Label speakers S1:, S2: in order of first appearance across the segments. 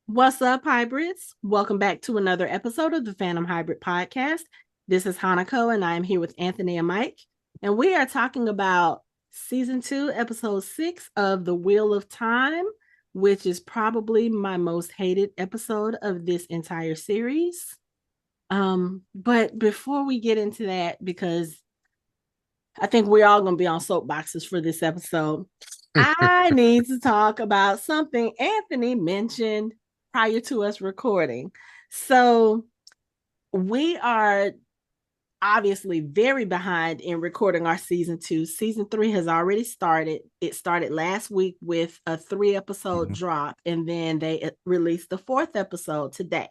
S1: What's up, hybrids? Welcome back to another episode of the Fandom Hybrid Podcast. This is Hanako, and I am here with Anthony and Mike, and we are talking about season 2, episode 6 of The Wheel of Time, which is probably my most hated episode of this entire series. But before we get into that, because I think we're all going to be on soapboxes for this episode, I need to talk about something Anthony mentioned prior to us recording. So we are obviously very behind in recording our season 2. Season 3 has already started. It started last week with a 3-episode drop, and then they released the 4th episode today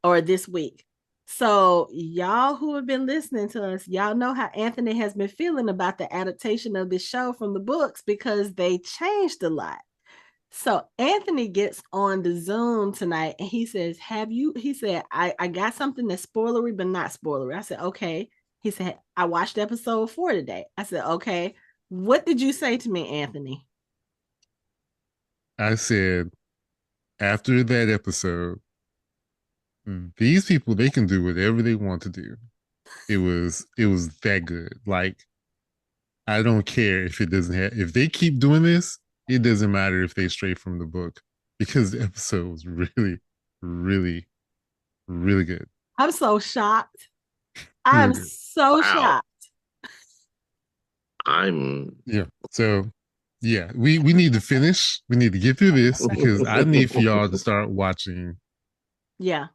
S1: or this week. So y'all who have been listening to us, y'all know how Anthony has been feeling about the adaptation of this show from the books because they changed a lot. So Anthony gets on the Zoom tonight and he says, he said, I got something that's spoilery, but not spoilery. I said, okay. He said, I watched episode 4 today. I said, okay. What did you say to me, Anthony?
S2: I said after that episode, these people they can do whatever they want to do. It was that good. Like I don't care if it doesn't have if they keep doing this, it doesn't matter if they stray from the book because the episode was really, really, really good.
S1: I'm so shocked. I'm
S2: Really good.
S1: so
S3: Wow.
S1: shocked.
S3: I'm
S2: Yeah. So yeah, we need to finish. We need to get through this because I need for y'all to start watching
S1: Yeah.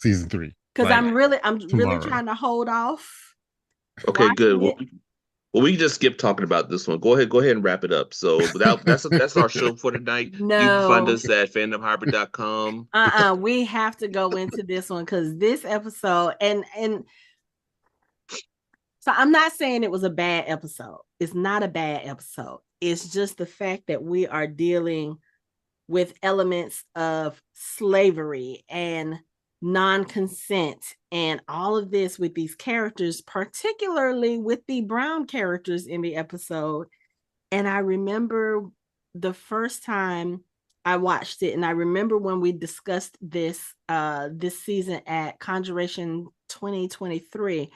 S2: season 3
S1: Because
S2: like
S1: I'm really
S2: tomorrow.
S1: trying to hold off
S3: okay. Good.
S1: watching it.
S3: Well, we can just skip talking about this one. Go ahead and wrap it up. So that's our show for tonight. You can find
S1: No.
S3: us at fandomhybrid.com.
S1: We have to go into this one because this episode and so I'm not saying it was a bad episode. It's not a bad episode. It's just the fact that we are dealing with elements of slavery and non-consent and all of this with these characters, particularly with the brown characters in the episode. And I remember the first time I watched it, and I remember when we discussed this season at Conjuration 2023.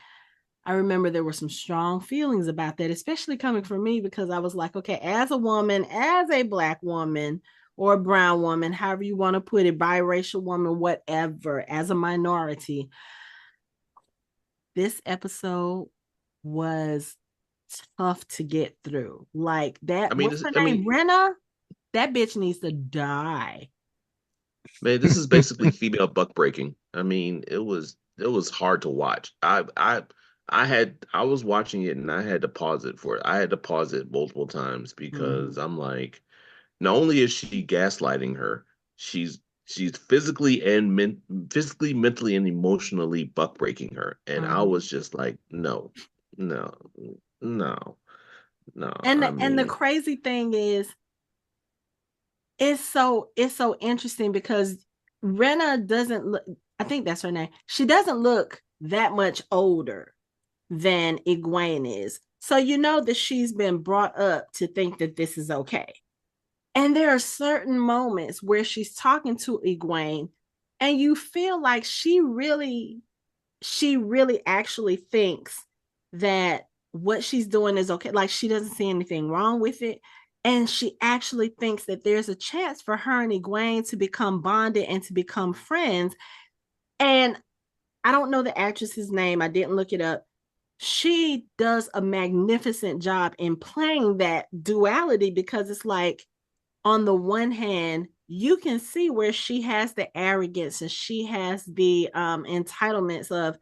S1: I remember there were some strong feelings about that, especially coming from me, because I was like, okay, as a woman, as a Black woman or a brown woman, however you want to put it, biracial woman, whatever, as a minority, this episode was tough to get through. Like that,
S3: I mean,
S1: what's her name? Renna? That bitch needs to die.
S3: man, this is basically female buck breaking. I mean, it was hard to watch. I was watching it and I had to pause it for it. I had to pause it multiple times because
S1: Mm-hmm.
S3: I'm like, not only is she gaslighting her, she's physically, mentally, and emotionally buck breaking her. And I
S1: Mm-hmm.
S3: was just like, no, no, no, no.
S1: And
S3: I
S1: the
S3: mean,
S1: crazy thing is, it's so interesting because Renna doesn't look, I think that's her name. She doesn't look that much older than Egwene is. So you know that she's been brought up to think that this is okay. And there are certain moments where she's talking to Egwene and you feel like she really actually thinks that what she's doing is okay. Like she doesn't see anything wrong with it. And she actually thinks that there's a chance for her and Egwene to become bonded and to become friends. And I don't know the actress's name. I didn't look it up. She does a magnificent job in playing that duality because it's like, on the one hand, you can see where she has the arrogance and she has the entitlements of,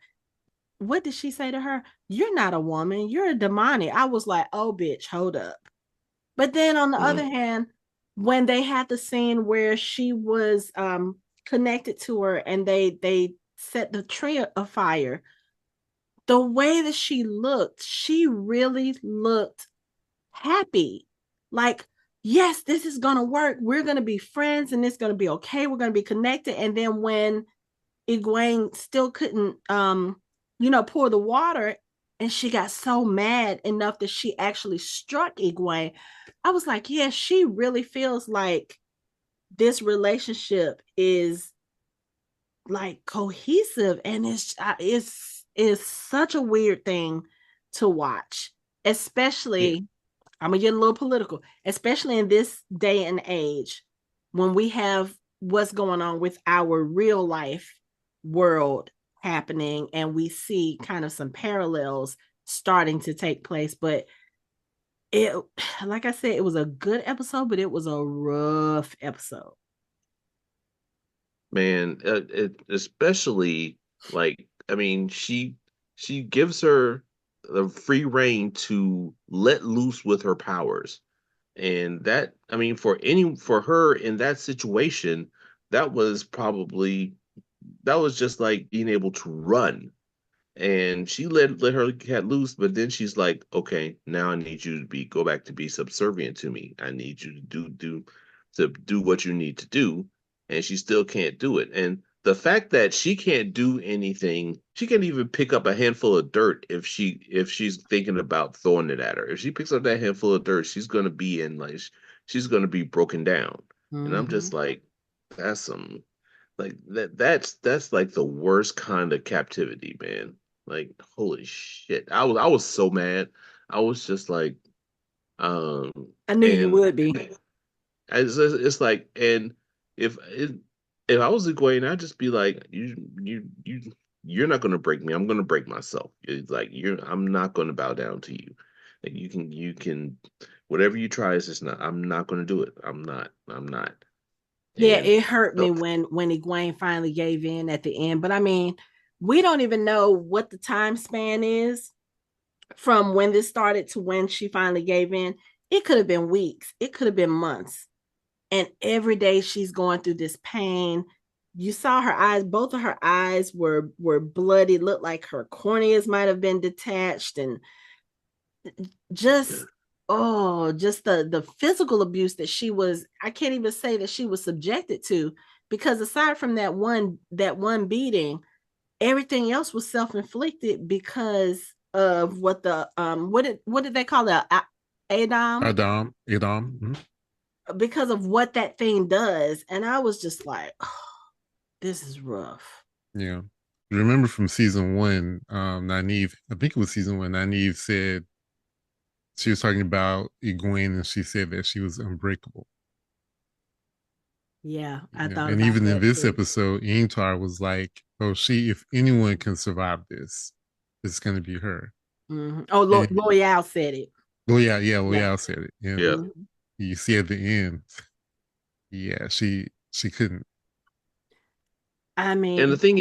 S1: what did she say to her? You're not a woman, you're a Damane. I was like, oh, bitch, hold up. But then on the other
S3: mm,
S1: hand, when they had the scene where she was connected to her and they set the tree afire, the way that she really looked happy. Like, yes, this is gonna work. We're gonna be friends and it's gonna be okay. We're gonna be connected. And then when Egwene still couldn't pour the water, and she got so mad enough that she actually struck Egwene. I was like, yeah, she really feels like this relationship is like cohesive, and it's such a weird thing to watch, especially I'm gonna get a little political, especially in this day and age when we have what's going on with our real life world happening, and we see kind of some parallels starting to take place. But it, like I said, it was a good episode, but it was a rough episode.
S3: Man, especially like, I mean, she gives her the free reign to let loose with her powers. And that, I mean, for her in that situation, that was probably that was just like being able to run. And she let her cat loose, but then she's like, okay, now I need you to go back to be subservient to me. I need you to do what you need to do, and she still can't do it. And the fact that she can't do anything, she can't even pick up a handful of dirt if she's thinking about throwing it at her. If she picks up that handful of dirt, she's gonna be in like she's gonna be broken down. And I'm just like, that's some like that's like the worst kind of captivity, man. Like, holy shit. I was so mad. I was just like, um,
S1: I knew you
S3: and
S1: would be.
S3: it's like, and if it, if I was Egwene, I'd just be like, you're not gonna break me. I'm gonna break myself. It's like I'm not gonna bow down to you. Like you can whatever you try is just not. I'm not gonna do it. I'm not.
S1: Yeah,
S3: And
S1: it hurt me when Egwene finally gave in at the end. But I mean, we don't even know what the time span is from when this started to when she finally gave in. It could have been weeks. It could have been months. And every day she's going through this pain. You saw her eyes, both of her eyes were bloody, looked like her corneas might have been detached, and just just the physical abuse that she was, I can't even say that she was subjected to, because aside from that one beating, everything else was self-inflicted because of what the what did they call it, Adam,
S2: Adam. Mm-hmm.
S1: because of what that thing does. And I was just like, oh, this is rough.
S2: Yeah. Remember from season one, Nynaeve, I think it was season one, Nynaeve said she was talking about Egwene and she said that she was unbreakable.
S1: Yeah, I
S2: Yeah.
S1: thought
S2: And
S1: about
S2: even in
S1: that
S2: this
S1: too.
S2: episode, Ingtar was like, oh, if anyone can survive this, it's going to be her.
S1: Mm-hmm. Oh,
S2: And,
S1: Loial said it.
S2: well,
S1: Yeah.
S2: yeah, I said it. And
S3: yeah.
S1: Mm-hmm.
S2: you see at the end, yeah, she couldn't.
S1: I
S3: And
S1: mean,
S3: the thing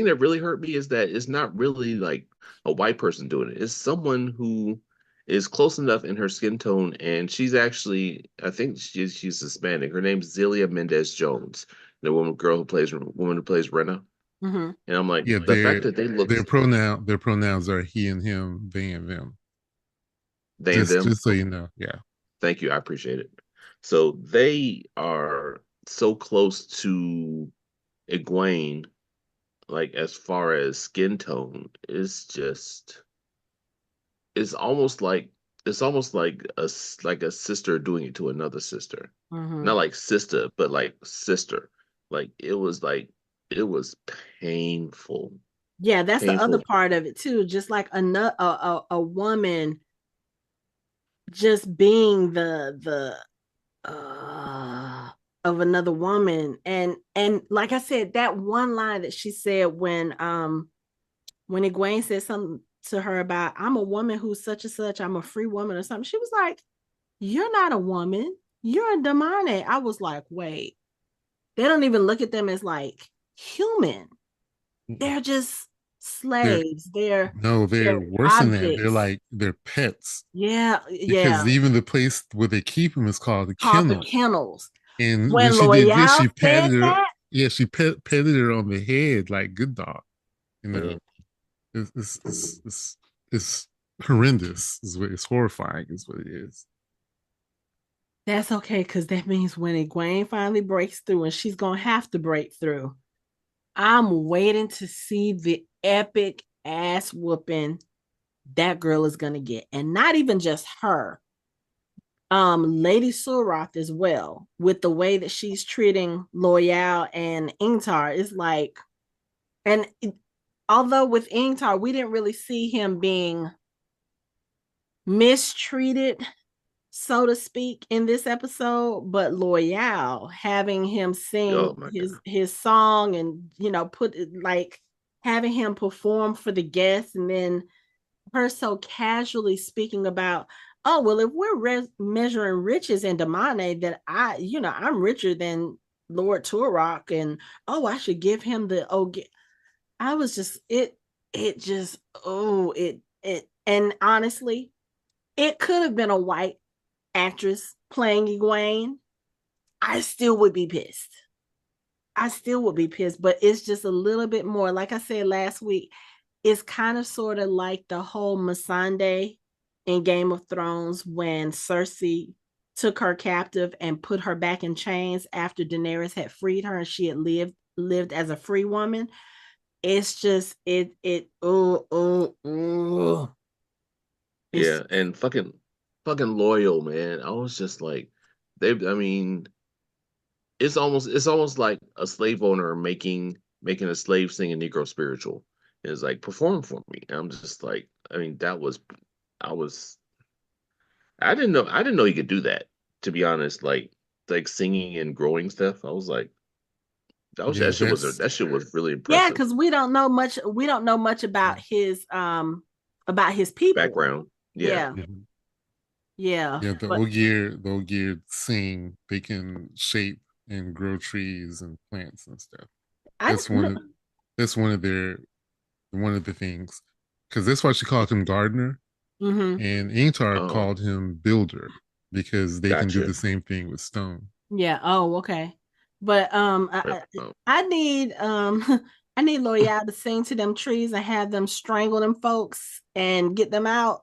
S3: that really hurt me is that it's not really like a white person doing it. It's someone who is close enough in her skin tone, and she's actually, I think she's Hispanic. Her name's Xelia Mendes-Jones, the woman who plays Renna.
S1: mm-hmm.
S3: And I'm like,
S2: Yeah,
S3: the fact that they look
S2: their pronouns are he and him, they and them.
S3: they and
S2: Just
S3: them.
S2: so you know, yeah.
S3: Thank you, I appreciate it. So they are so close to Egwene, like as far as skin tone, it's almost like like a sister doing it to another sister.
S1: Mm-hmm.
S3: Not like sister, but like sister. Like it was painful.
S1: Yeah, that's the other
S3: Painful.
S1: part of it too. Just like a woman just being the of another woman. And like I said, that one line that she said when Egwene said something to her about, I'm a woman who's such and such, I'm a free woman or something. She was like, you're not a woman, you're a Damane. I was like, wait, they don't even look at them as like human. They're just
S2: They're
S1: slaves.
S2: they're
S1: They're
S2: worse than that.
S1: objects.
S2: They're pets.
S1: Yeah, yeah.
S2: Because even the place where they keep them is called the
S1: Called the
S2: kennel.
S1: kennels.
S2: And when
S1: When
S2: she did this,
S1: Loial
S2: she
S1: said
S2: patted her.
S1: that,
S2: Yeah, she petted her on the head like good dog. You know,
S3: Mhm.
S2: it's horrendous. It's horrifying. Is what it is.
S1: that's okay, because that means when Egwene finally breaks through, and she's gonna have to break through, I'm waiting to see the epic ass whooping that girl is gonna get. And not even just her, Lady Surath as well, with the way that she's treating Loial and Ingtar. Is like, and although with Ingtar we didn't really see him being mistreated, so to speak, in this episode, but Loial, having him sing
S3: Oh my God.
S1: his song, and put it like having him perform for the guests, and then her so casually speaking about, oh well, if we're measuring riches in Damane, that I'm richer than Lord Turok, and oh, I should give him the I was just it just and honestly, it could have been a white actress playing Egwene. I still would be pissed. I still would be pissed, but it's just a little bit more. Like I said last week, it's kind of sort of like the whole Missandei in Game of Thrones when Cersei took her captive and put her back in chains after Daenerys had freed her and she had lived as a free woman. It's just
S3: Yeah,
S1: it's
S3: and fucking Loial, man. I was just like, I mean, it's almost like a slave owner making a slave sing a Negro spiritual. It's like, perform for me. I'm just like, I mean, I was I didn't know he could do that, to be honest. Like singing and growing stuff. I was like,
S2: Yeah,
S3: that shit was really
S1: yeah,
S3: impressive.
S1: because we don't know much. We don't know much about his people.
S3: Background. Yeah.
S1: Yeah,
S2: mhm.
S1: yeah,
S2: Yeah,
S1: but
S2: the Ogier sing. They can shape and grow trees and plants and stuff.
S1: I
S2: That's one of that's one of the things. Because that's why she called him gardener,
S1: mm-hmm.
S2: and Ingtar
S3: Oh,
S2: called him builder because they can do
S3: gotcha.
S2: the same thing with stone.
S1: Yeah. Oh, okay. But
S3: Right. Oh.
S1: I need I need Loial to sing to them trees and have them strangle them folks and get them out.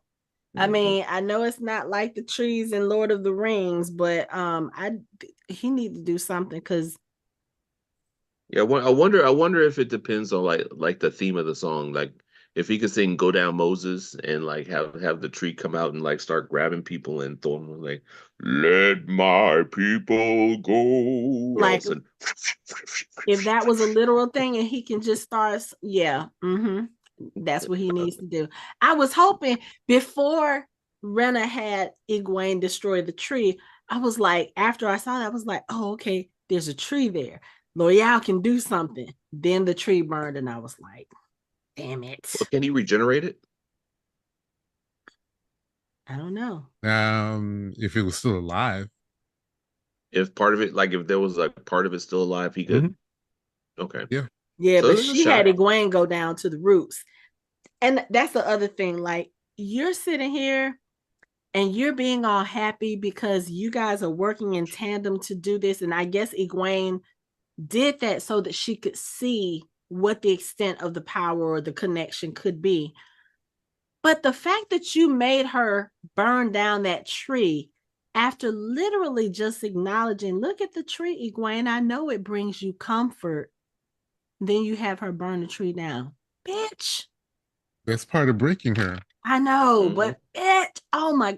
S1: I
S3: Mhm.
S1: mean, I know it's not like the trees in Lord of the Rings, but I he need to do something because
S3: Yeah, I wonder if it depends on like the theme of the song. Like if he could sing "Go Down Moses" and like have the tree come out and like start grabbing people and throwing them like, "Let my people go," and all of a
S1: like
S3: sudden,
S1: if that was a literal thing and he can just start, yeah, that's what he needs to do. I was hoping before Renna had Egwene destroy the tree, I was like, after I saw that, I was like, oh, okay, there's a tree there. Loial can do something. Then the tree burned, and I was like, damn
S3: well,
S1: it.
S3: can he regenerate it?
S1: I don't know.
S2: If it was still alive,
S3: If part of it, like if there was like part of it still alive, he could.
S2: mhm,
S3: Okay,
S1: Yeah.
S2: yeah,
S1: Yeah,
S3: so
S1: but
S3: there's a
S1: she had
S3: shot.
S1: Egwene go down to the roots. And that's the other thing. Like, you're sitting here and you're being all happy because you guys are working in tandem to do this. And I guess Egwene did that so that she could see what the extent of the power or the connection could be. But the fact that you made her burn down that tree after literally just acknowledging, look at the tree, Egwene, I know it brings you comfort. Then you have her burn the tree down. Bitch.
S2: that's part of breaking her.
S1: I know,
S3: Hmm.
S1: but oh my.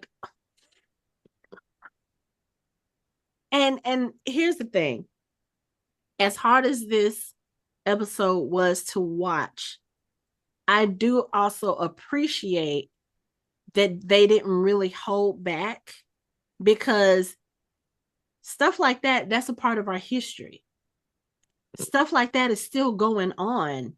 S1: And here's the thing. As hard as this episode was to watch, I do also appreciate that they didn't really hold back, because stuff like that's a part of our history. Stuff like that is still going on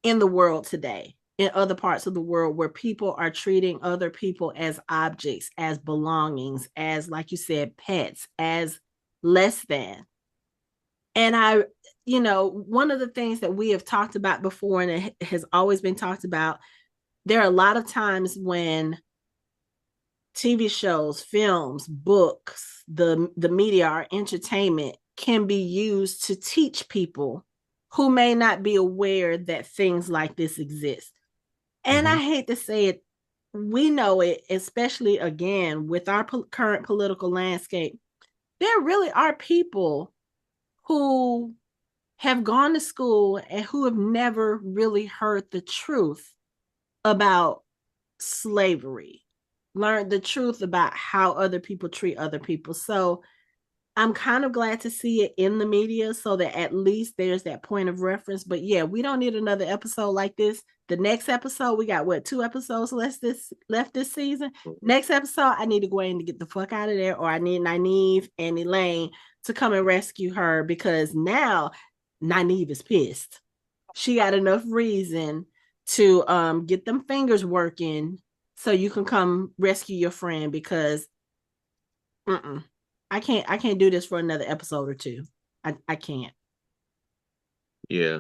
S1: in the world today, in other parts of the world, where people are treating other people as objects, as belongings, as, like you said, pets, as less than. And one of the things that we have talked about before, and it has always been talked about, there are a lot of times when TV shows, films, books, the media, our entertainment can be used to teach people who may not be aware that things like this exist. And I
S2: Hmm.
S1: hate to say it, we know it, especially again with our current political landscape. There really are people who have gone to school and who have never really heard the truth about slavery, learned the truth about how other people treat other people. So I'm kind of glad to see it in the media so that at least there's that point of reference. But yeah, we don't need another episode like this. The next episode, we got what, 2 episodes left this season. Next episode, I need to go in to get the fuck out of there, or I need Nynaeve and Elayne to come and rescue her, because now Nynaeve is pissed. She got enough reason to get them fingers working so you can come rescue your friend, because I can't do this for another episode or two. I can't.
S3: Yeah.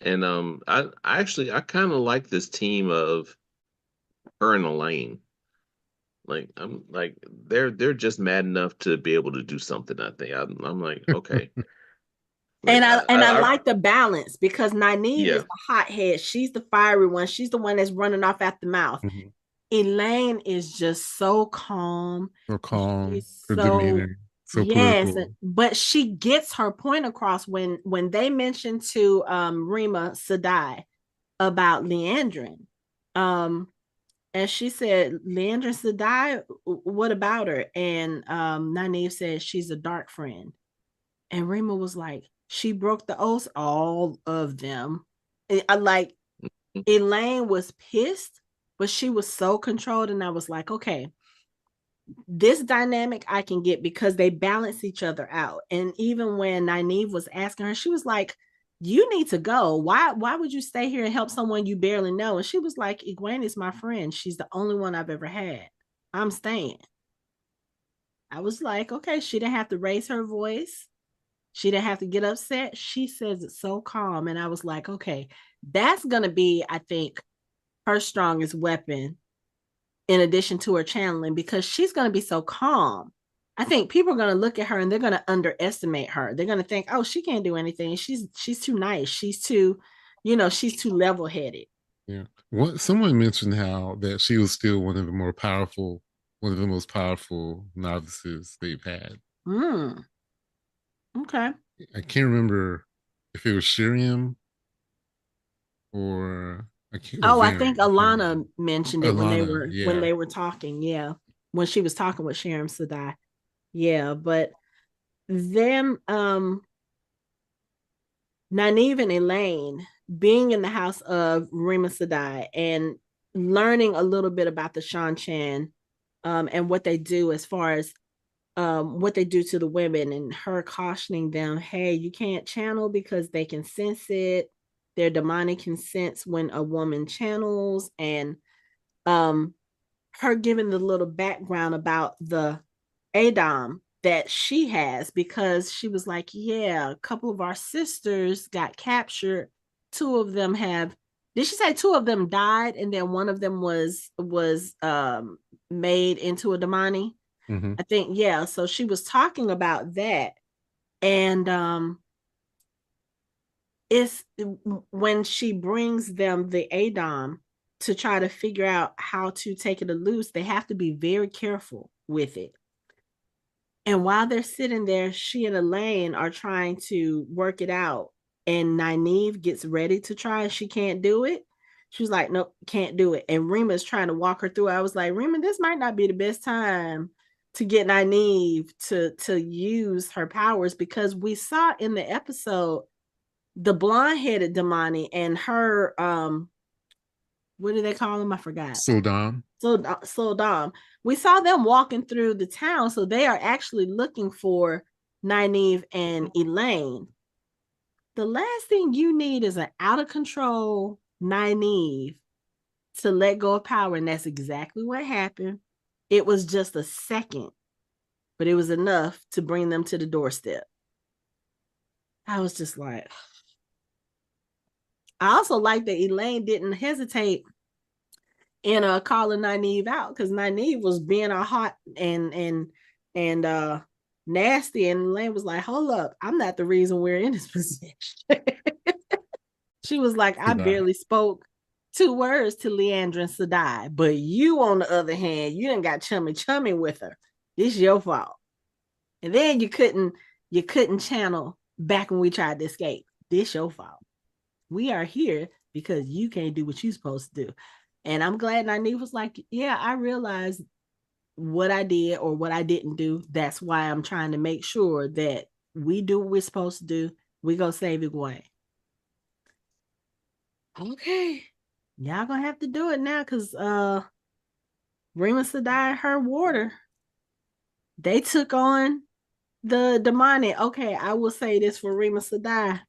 S3: And I actually I kind of like this team of her and Elayne. Like I'm like they're just mad enough to be able to do something, I think. I'm like, okay. Like
S1: And I
S3: I
S1: like the balance, because Nynaeve
S3: yeah.
S1: is the hothead. She's the fiery one. She's the one that's running off at the mouth.
S2: Mhm.
S1: Elayne is just so calm.
S2: So calm,
S1: She's
S2: her
S1: so,
S2: demeanor, so
S1: yes,
S2: political.
S1: but she gets her point across when they mention to Rema Sedai about Liandrin. And she said, Liandrin Sedai, what about her? And Nynaeve said she's a dark friend. And Rema was like, she broke the oaths, all of them. Like, Elayne was pissed, but she was so controlled. And I was like, okay, this dynamic I can get, because they balance each other out. And even when Nynaeve was asking her, she was like, you need to go. Why would you stay here and help someone you barely know? And she was like, Egwene is my friend. She's the only one I've ever had. I'm staying. I was like, okay, she didn't have to raise her voice. She didn't have to get upset. She says it so calm. And I was like, okay, that's going to be, I think, her strongest weapon, in addition to her channeling, because she's going to be so calm. I think people are going to look at her and they're going to underestimate her. They're going to think, oh, she can't do anything. She's too nice. She's too, she's too level-headed.
S2: Yeah. Someone mentioned how that she was still one of the most powerful novices they've had.
S1: Okay.
S2: I can't remember if it was Shiriam or
S1: I think Alana mentioned it when
S2: Alana,
S1: they
S2: yeah.
S1: were talking. Yeah, when she was talking with Sharon Sedai. Yeah, but them, Nynaeve and Elayne being in the house of Rema Sedai and learning a little bit about the Seanchan, and what they do, as far as what they do to the women, and her cautioning them, hey, you can't channel because they can sense it. Their demonic can sense when a woman channels, and her giving the little background about the Adam that she has, because she was like, yeah, a couple of our sisters got captured. Two of them have, did she say two of them died, and then one of them was made into a Damane?
S2: Mm-hmm.
S1: I think, yeah. So she was talking about that. And it's when she brings them the Adam to try to figure out how to take it loose, they have to be very careful with it. And while they're sitting there, she and Elayne are trying to work it out. And Nynaeve gets ready to try, and she can't do it. She's like, nope, can't do it. And Rema's trying to walk her through. I was like, Rema, this might not be the best time to get Nynaeve to use her powers, because we saw in the episode the blonde-headed Damane and her, what do they call him? I forgot.
S2: Sodom.
S1: Dom. We saw them walking through the town, so they are actually looking for Nynaeve and Elayne. The last thing you need is an out of control Nynaeve to let go of power, and that's exactly what happened. It was just a second, but it was enough to bring them to the doorstep. I was just like, I also like that Elayne didn't hesitate in calling Nynaeve out, because Nynaeve was being a hot and nasty, and Elayne was like, hold up, I'm not the reason we're in this position. She was like, I barely spoke 2 words to Liandrin Seat, but you, on the other hand, you done got chummy with her. This your fault. And then you couldn't channel back when we tried to escape. This your fault. We are here because you can't do what you're supposed to do. And I'm glad Nynaeve was like, yeah, I realized what I did or what I didn't do. That's why I'm trying to make sure that we do what we're supposed to do. We go save Egwene. Okay. Y'all gonna have to do it now because Rema Sedai and her water, they took on the Damane. Okay, I will say this for Rema Sedai.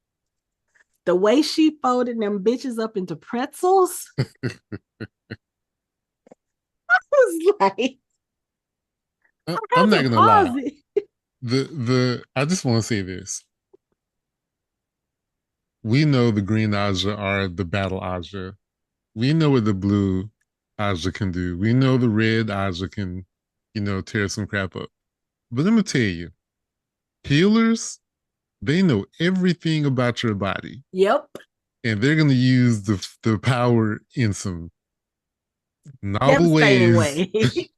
S1: The way she folded them bitches up into pretzels, I was like,
S2: I'm not gonna lie.
S1: it.
S2: I just want to say this. We know the green Aja are the battle Aja. We know what the blue Aja can do. We know the red Aja can, tear some crap up. But let me tell you, healers, they know everything about your body.
S1: Yep.
S2: And they're gonna use the power in some novel
S1: Devastating
S2: ways
S1: way.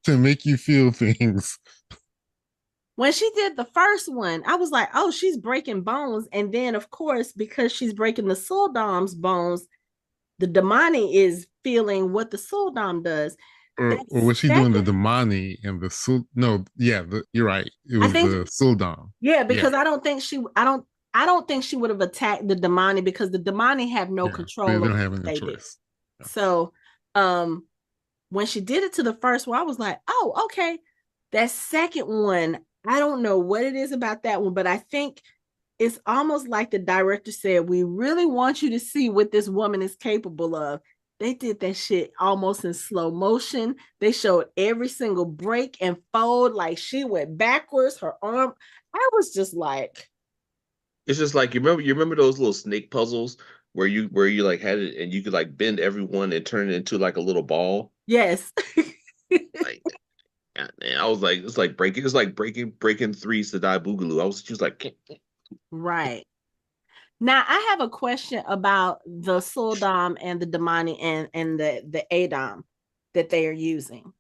S2: to make you feel things.
S1: When she did the first one, I was like, oh, she's breaking bones. And then, of course, because she's breaking the Sul'Dam's bones, the Damane is feeling what the Sul'Dam does.
S2: Or was she doing the Damane and the Sul? No, yeah, you're right. It was the Sul'Dam.
S1: Yeah, because I don't think she would have attacked the Damane because the Damane have no control.
S2: They don't have any choice.
S1: Yeah. So, when she did it to the first one, I was like, oh, okay. That second one, I don't know what it is about that one, but I think it's almost like the director said, we really want you to see what this woman is capable of. They did that shit almost in slow motion. They showed every single break and fold, like she went backwards, her arm. I was just like,
S3: it's just like you remember those little snake puzzles where you like had it and you could like bend everyone and turn it into like a little ball.
S1: Yes.
S3: Like, and I was like, it's like breaking three Sedai Boogaloo. She was like,
S1: right. Now I have a question about the Sul'Dam and the Damane and the Adam that they are using.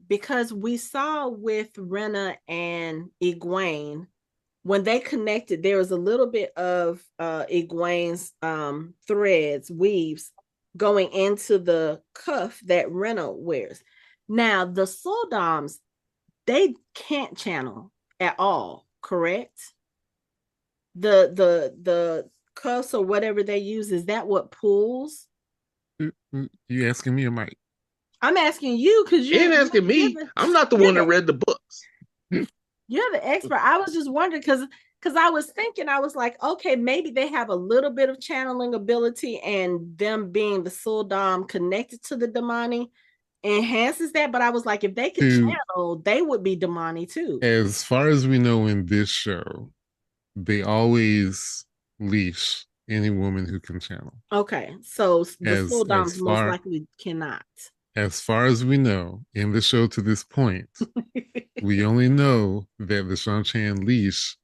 S1: Because we saw with Renna and Egwene, when they connected, there was a little bit of Egwene's weaves going into the cuff that Renna wears. Now the Sul'Dams, they can't channel at all, correct? The cuffs or whatever they use, is that what pulls?
S2: You asking me or Mike?
S1: I'm asking you because
S3: you ain't asking me. I'm not the one that read the books.
S1: You're the expert. I was just wondering because I was thinking, I was like, okay, maybe they have a little bit of channeling ability, and them being the Sul'Dam connected to the Damane enhances that. But I was like, if they could channel, they would be Damane too.
S2: As far as we know in this show, they always leash any woman who can channel.
S1: Okay, so the Sul'Dams most likely cannot.
S2: As far as we know in the show to this point, we only know that the Seanchan leash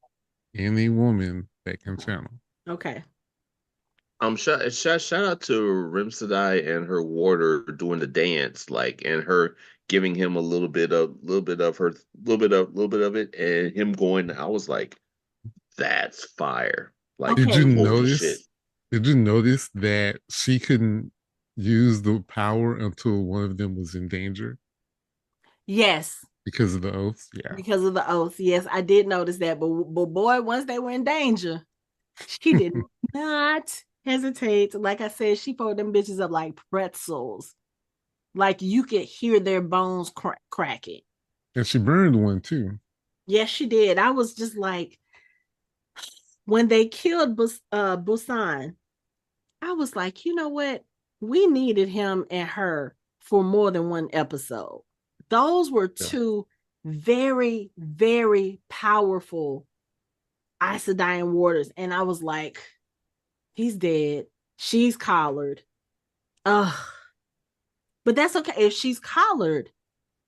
S2: any woman that can channel.
S1: Okay.
S3: Shout out to Rema Sedai and her warder doing the dance, like, and her giving him a little bit of it, and him going. I was like, that's fire. Like,
S2: did you notice? Shit. Did you notice that she couldn't use the power until one of them was in danger?
S1: Yes.
S2: Because of the oath? Yeah.
S1: Because of the oath. Yes, I did notice that. But boy, once they were in danger, she did not hesitate. Like I said, she folded them bitches up like pretzels. Like you could hear their bones cracking.
S2: And she burned one too.
S1: Yes, she did. I was just like, when they killed Busan, I was like, you know what? We needed him and her for more than one episode. Those were two very, very powerful Aes Sedai warders. And I was like, he's dead. She's collared. Ugh. But that's okay. If she's collared,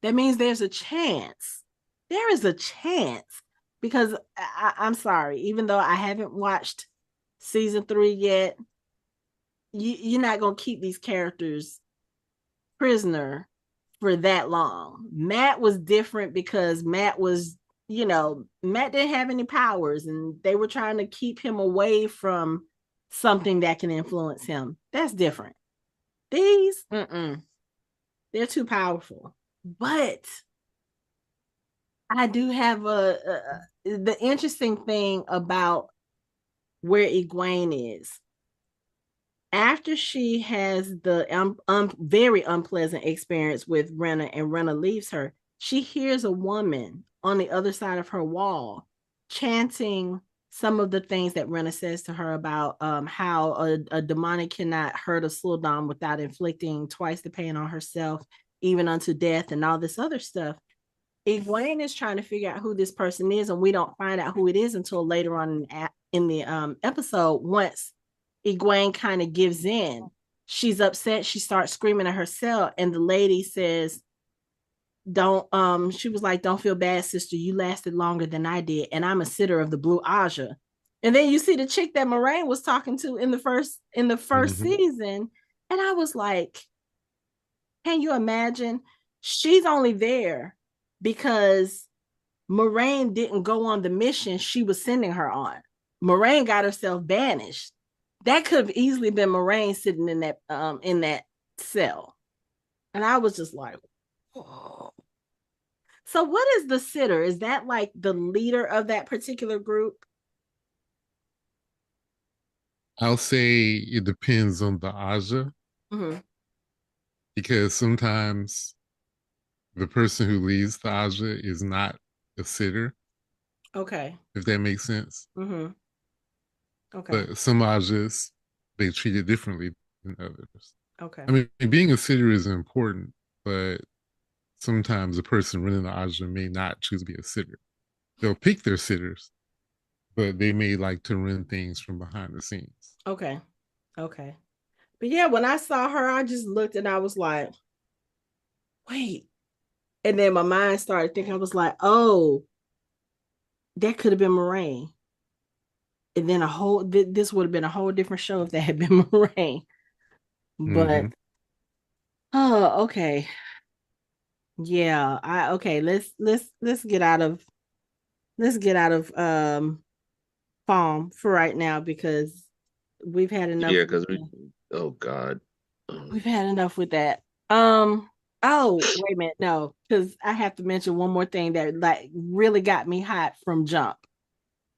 S1: that means there's a chance. There is a chance. Because I'm sorry, even though I haven't watched season 3 yet, you're not going to keep these characters prisoner for that long. Matt was different because Matt was, Matt didn't have any powers and they were trying to keep him away from something that can influence him. That's different. These, they're too powerful. But I do have the interesting thing about where Egwene is. After she has the very unpleasant experience with Renna and Renna leaves her, she hears a woman on the other side of her wall chanting some of the things that Renna says to her about how a demonic cannot hurt a Sul'dam without inflicting twice the pain on herself, even unto death, and all this other stuff. Egwene is trying to figure out who this person is, and we don't find out who it is until later on in the episode. Once Egwene kind of gives in, she's upset. She starts screaming at herself, and the lady says, "Don't." She was like, "Don't feel bad, sister. You lasted longer than I did, and I'm a sitter of the Blue Aja." And then you see the chick that Moiraine was talking to in the first season, and I was like, "Can you imagine? She's only there because Moiraine didn't go on the mission she was sending her on. Moiraine got herself banished. That could have easily been Moiraine sitting in that cell." And I was just like, whoa. So what is the sitter? Is that like the leader of that particular group?
S2: I'll say it depends on the Aja, because sometimes the person who leads the Aja is not a sitter.
S1: Okay.
S2: If that makes sense.
S1: Okay.
S2: But some Ajas, they treat it differently than others.
S1: Okay.
S2: I mean, being a sitter is important, but sometimes the person running the Aja may not choose to be a sitter. They'll pick their sitters, but they may like to run things from behind the scenes.
S1: Okay. But yeah, when I saw her, I just looked and I was like, wait. And then my mind started thinking, I was like, oh, that could have been Moiraine. And then this would have been a whole different show if that had been Moiraine. But oh, okay. Yeah, let's get out of Falme for right now, because we've had enough.
S3: Yeah, because oh God.
S1: We've had enough with that. Oh, wait a minute, no, because I have to mention one more thing that like really got me hot from jump.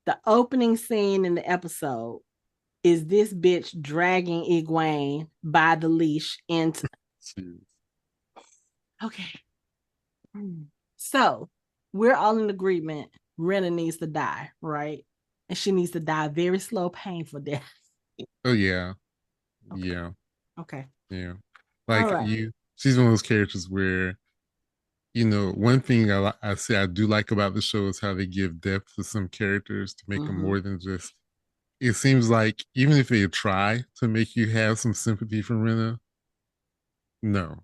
S1: The opening scene in the episode is this bitch dragging Egwene by the leash into. Okay. So we're all in agreement. Renna needs to die, right? And she needs to die a very slow, painful death.
S2: Oh yeah.
S1: Okay.
S2: Yeah.
S1: Okay.
S2: Yeah. Like she's one of those characters where, one thing I say I do like about the show is how they give depth to some characters to make them more than just. It seems like even if they try to make you have some sympathy for Renna, no.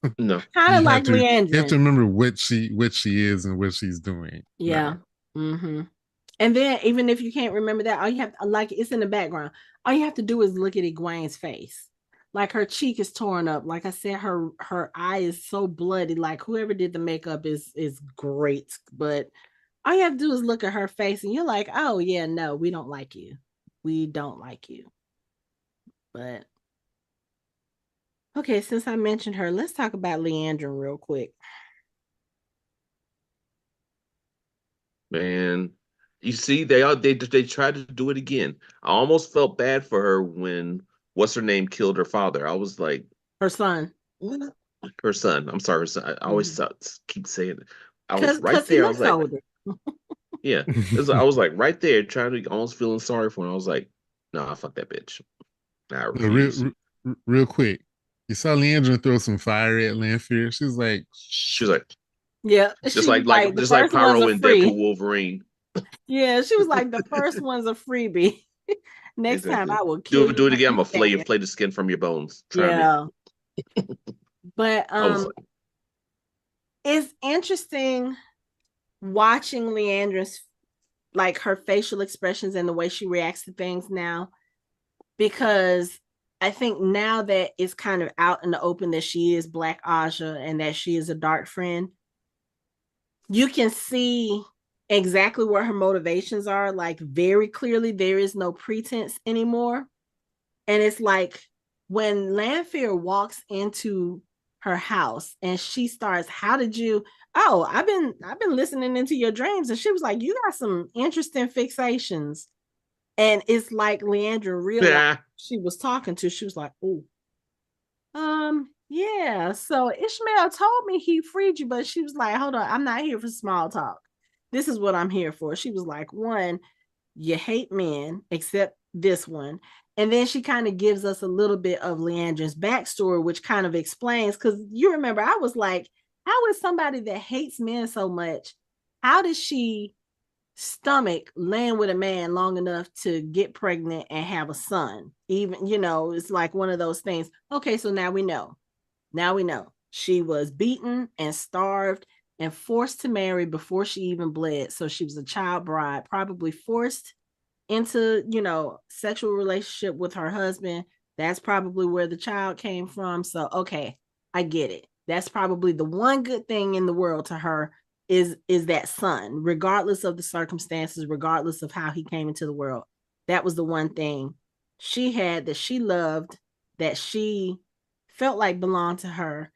S1: Kind of like Liandrin.
S2: You have to remember what she is and what she's doing.
S1: Yeah. No. And then even if you can't remember that, all you have to, like, it's in the background. All you have to do is look at Egwene's face. Like, her cheek is torn up. Like I said, her eye is so bloody. Like, whoever did the makeup is great. But all you have to do is look at her face and you're like, oh yeah, no, we don't like you. We don't like you. But okay, since I mentioned her, let's talk about Liandrin real quick.
S3: Man, you see, they tried to do it again. I almost felt bad for her when what's her name killed her father. I was like,
S1: her son.
S3: Her son. I'm sorry, her son. I always keep saying it. I was
S1: Because
S3: right
S1: he
S3: there. I was
S1: looks
S3: like,
S1: older.
S3: yeah. I was like right there, trying to almost feeling sorry for him. I was like, nah, fuck that bitch. Nah, I refuse.
S2: Real quick, you saw Liandrin throw some fire at Lanfear. She was like,
S1: yeah,
S3: just like Pyro and Deadpool Wolverine.
S1: Yeah, she was like, the first one's a freebie. Next time I will kill you.
S3: Do it again. I'm gonna flay the skin from your bones. Try me.
S1: But it's interesting watching Liandrin's, like, her facial expressions and the way she reacts to things now, because I think now that it's kind of out in the open that she is Black Aja and that she is a dark friend, you can see exactly where her motivations are, like, very clearly. There is no pretense anymore. And it's like when Lanfear walks into her house, and she starts, how did you, oh, I've been listening into your dreams. And she was like, you got some interesting fixations. And it's like Liandrin realized she was talking to, she was like, oh, yeah. So Ishmael told me he freed you, but she was like, hold on, I'm not here for small talk. This is what I'm here for. She was like, one, you hate men, except this one. And then she kind of gives us a little bit of Liandrin's backstory, which kind of explains, because you remember, I was like, how is somebody that hates men so much, how does she stomach laying with a man long enough to get pregnant and have a son? Even, it's like one of those things. Okay, so now we know. She was beaten and starved and forced to marry before she even bled. So she was a child bride, probably forced into, sexual relationship with her husband. That's probably where the child came from. So, okay, I get it. That's probably the one good thing in the world to her is that son, regardless of the circumstances, regardless of how he came into the world. That was the one thing she had that she loved, that she felt like belonged to her.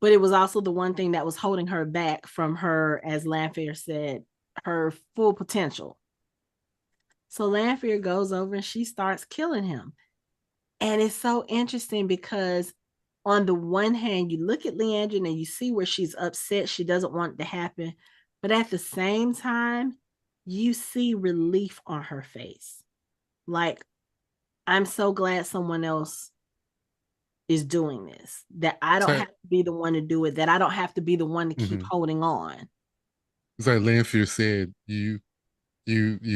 S1: But it was also the one thing that was holding her back from her, as Lanfear said, her full potential. So Lanfear goes over and she starts killing him. And it's so interesting because on the one hand, you look at Liandrin and you see where she's upset. She doesn't want it to happen. But at the same time, you see relief on her face. Like, I'm so glad someone else is doing this, that I don't have to be the one to do it, that I don't have to be the one to keep holding on.
S2: It's like Lanfear said, you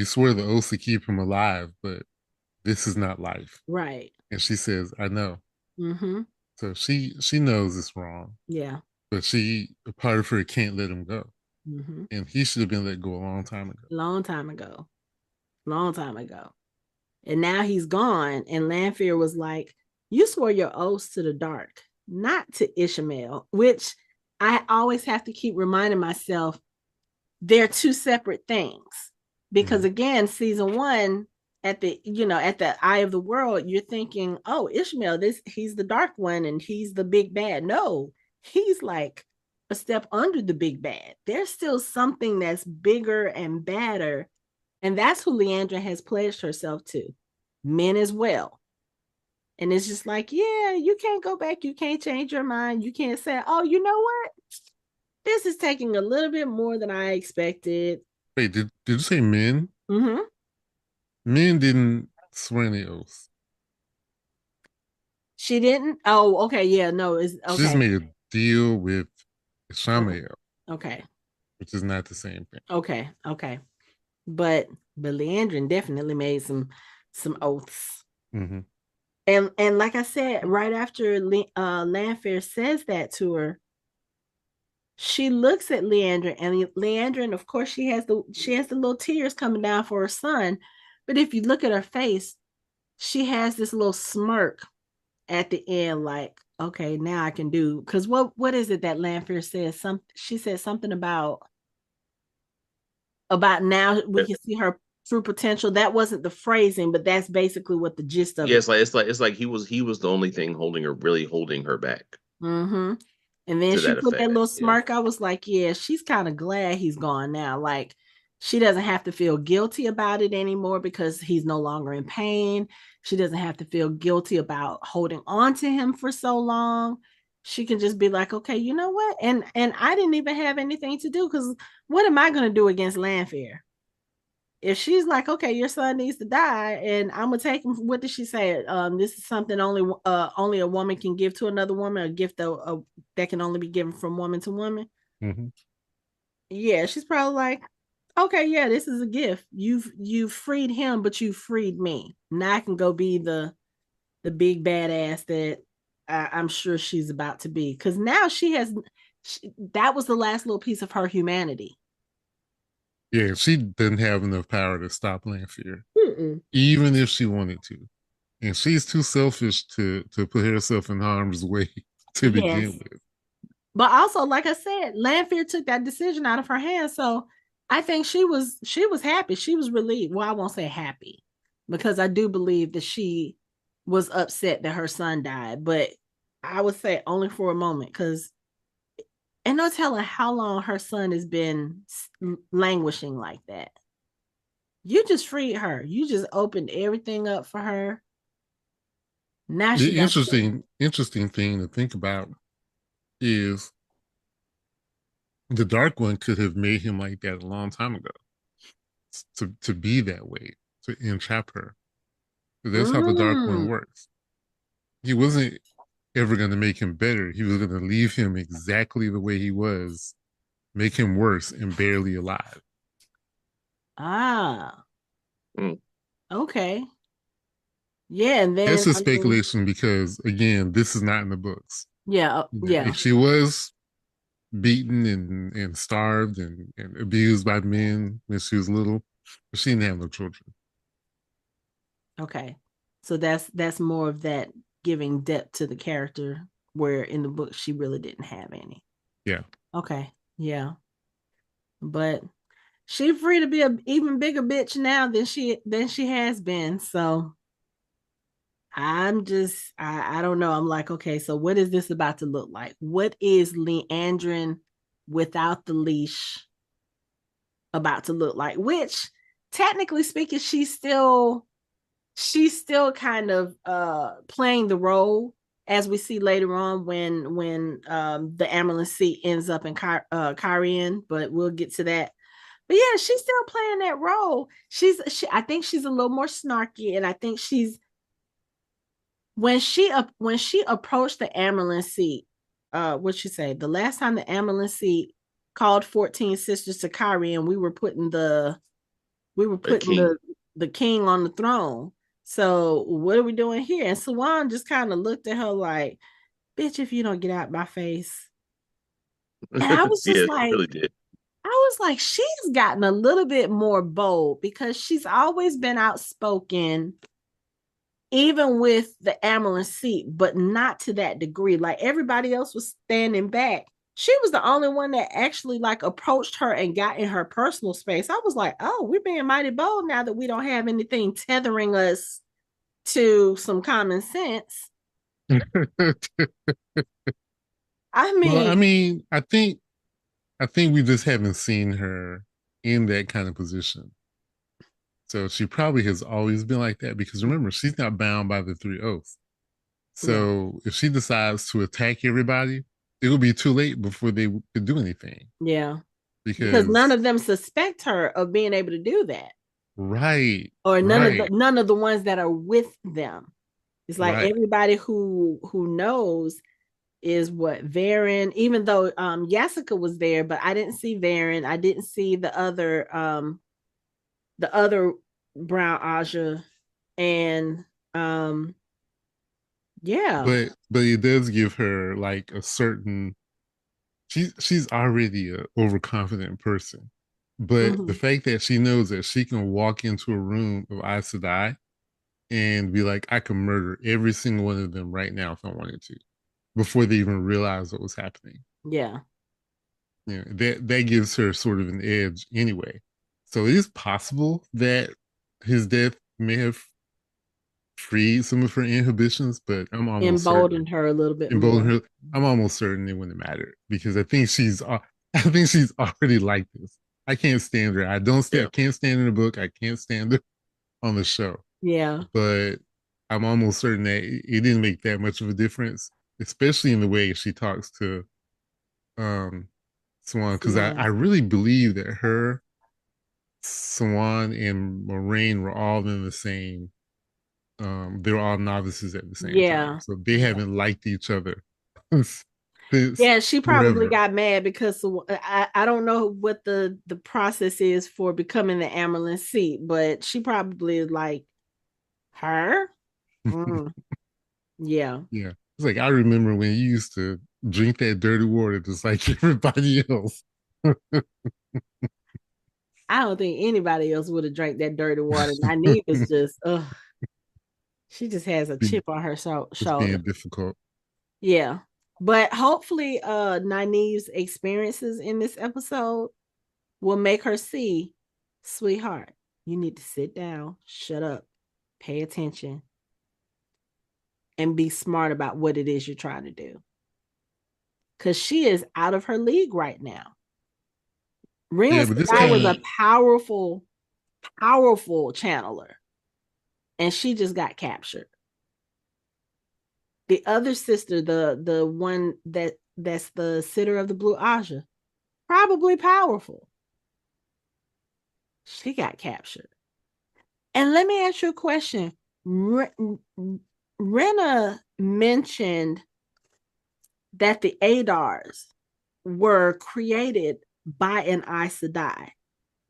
S2: swear the oath to keep him alive, but this is not life.
S1: Right.
S2: And she says, I know.
S1: Mm-hmm.
S2: So she knows it's wrong.
S1: Yeah.
S2: But a part of her can't let him go.
S1: Mm-hmm.
S2: And he should have been let go a long time ago.
S1: Long time ago. And now he's gone. And Lanfear was like, you swore your oaths to the dark, not to Ishmael, which I always have to keep reminding myself, they're two separate things. Because again, season 1, at the eye of the world, you're thinking, oh, Ishmael, he's the dark one and he's the big bad. No, he's like a step under the big bad. There's still something that's bigger and badder. And that's who Liandrin has pledged herself to. Men as well. And it's just like, yeah, you can't go back. You can't change your mind. You can't say, oh, you know what? This is taking a little bit more than I expected.
S2: Wait, did you say men?
S1: Mm-hmm.
S2: Men didn't swear any oaths.
S1: She didn't? Oh, okay. Yeah, no. It's okay.
S2: She just made a deal with Ishmael.
S1: Okay.
S2: Which is not the same thing.
S1: Okay. But Liandrin definitely made some oaths.
S2: Mm-hmm.
S1: And like I said, right after Lanfear says that to her, she looks at Liandrin, and Liandrin, of course, she has the little tears coming down for her son. But if you look at her face, she has this little smirk at the end, like, okay, now I can do. Because what is it that Lanfear says? She said something about now we can see her true potential. That wasn't the phrasing, but that's basically what the gist of it.
S3: Yeah, it's like he was the only thing holding her back.
S1: Mm-hmm. And then she put that little smirk. I was like, yeah, she's kind of glad he's gone now. Like, she doesn't have to feel guilty about it anymore because he's no longer in pain. She doesn't have to feel guilty about holding on to him for so long. She can just be like, okay, you know what? And I didn't even have anything to do, because what am I going to do against Lanfear? If she's like, okay, your son needs to die, and I'm gonna take him. What did she say? This is something only a woman can give to another woman, a gift that can only be given from woman to woman.
S2: Mm-hmm.
S1: Yeah, she's probably like, okay, yeah, this is a gift. You've freed him, but you freed me. Now I can go be the big badass that I'm sure she's about to be. Because now that was the last little piece of her humanity.
S2: Yeah, she didn't have enough power to stop Lanfear, even if she wanted to. And she's too selfish to put herself in harm's way to begin with.
S1: But also, like I said, Lanfear took that decision out of her hands. So I think she was happy. She was relieved. Well, I won't say happy, because I do believe that she was upset that her son died. But I would say only for a moment, because and no telling how long her son has been languishing like that. You just freed her. You just opened everything up for her. Now she
S2: The
S1: got
S2: interesting thing to think about is the Dark One could have made him like that a long time ago to be that way, to entrap her. That's how the Dark One
S1: Mm,
S2: works. He wasn't ever going to make him better. He was going to leave him exactly the way he was, make him worse and barely alive.
S1: ah,
S3: Mm.
S1: okay. Yeah, and
S2: That's
S1: then
S2: a
S1: I mean,
S2: speculation because, again, this is not in the books.
S1: yeah, yeah,
S2: If she was beaten and starved and abused by men when she was little, she didn't have no children.
S1: okay. So that's more of that giving depth to the character, where in the book she really didn't have any.
S2: Yeah.
S1: Okay, yeah, but she free to be an even bigger bitch now than she has been. So I don't know. I'm like, okay, so what is this about to look like? What is Liandrin without the leash about to look like? Which technically speaking, she's still kind of playing the role, as we see later on when the Amyrlin Seat ends up in Kyrian, but we'll get to that. But yeah, she's still playing that role. I think she's a little more snarky, and I think she's when she approached the Amyrlin Seat, what she say? The last time the Amyrlin Seat called 14 sisters to Kyrie, and we were
S3: The
S1: putting
S3: king.
S1: the king on the throne. So what are we doing here? And Sawan just kind of looked at her like, bitch, if you don't get out my face. And I was
S3: Yeah,
S1: just
S3: she
S1: like,
S3: really did.
S1: she's gotten a little bit more bold, because she's always been outspoken even with the Amyrlin Seat, but not to that degree. Like everybody else was standing back. She was the only one that actually like approached her and got in her personal space. I was like, oh, we're being mighty bold now that we don't have anything tethering us to some common sense. I
S2: Well,
S1: mean,
S2: I think we just haven't seen her in that kind of position. So she probably has always been like that because remember, she's not bound by the three oaths.
S1: yeah,
S2: So if she decides to attack everybody, it will be too late before they could do anything.
S1: yeah. Because none
S2: Because
S1: of them suspect her of being able to do that.
S2: right,
S1: Or
S2: right,
S1: none of the ones that are with them. It's like
S2: right.
S1: everybody who knows is what Varen, even though Yasica was there, but I didn't see Varen. I didn't see the other brown Aja. And yeah.
S2: But it does give her like a certain she's already a overconfident person. But the
S1: Mm-hmm.
S2: fact that she knows that she can walk into a room of Aes Sedai and be like, I can murder every single one of them right now if I wanted to, before they even realize what was happening.
S1: Yeah.
S2: You know, that gives her sort of an edge anyway. So it is possible that his death may have freed some of her inhibitions, but I'm almost certain
S1: Emboldened her a little bit
S2: emboldened
S1: more.
S2: her. I'm almost certain it wouldn't matter because I think she's already like this. I can't stand her. I
S3: Yeah.
S2: can't stand in the book. I can't stand her on the show.
S1: Yeah.
S2: But I'm almost certain that it didn't make that much of a difference, especially in the way she talks to um Swan. Because I
S1: Swan.
S2: really believe that her, Swan, and Moiraine were all in the same. They were all novices at the same time,
S1: Yeah.
S2: so they
S1: Yeah.
S2: haven't liked each other since
S1: Yeah, she probably
S2: forever.
S1: got mad because I don't know what the process is for becoming the Amyrlin Seat, but she probably like her. Mm, yeah.
S2: Yeah, it's like I remember when you used to drink that dirty water just like everybody else.
S1: I don't think anybody else would have drank that dirty water. Nynaeve is just, ugh, she just has a chip on her
S2: It's
S1: shoulder.
S2: being difficult.
S1: Yeah. But hopefully Nynaeve's experiences in this episode will make her see, sweetheart, you need to sit down, shut up, pay attention. and be smart about what it is you're trying to do. Because she is out of her league right now. Rema Sedai was a powerful channeler, and she just got captured. The other sister, the one that's the sitter of the Blue Aja, probably powerful. She got captured. And let me ask you a question. Renna mentioned that the Adars were created by an Aes Sedai.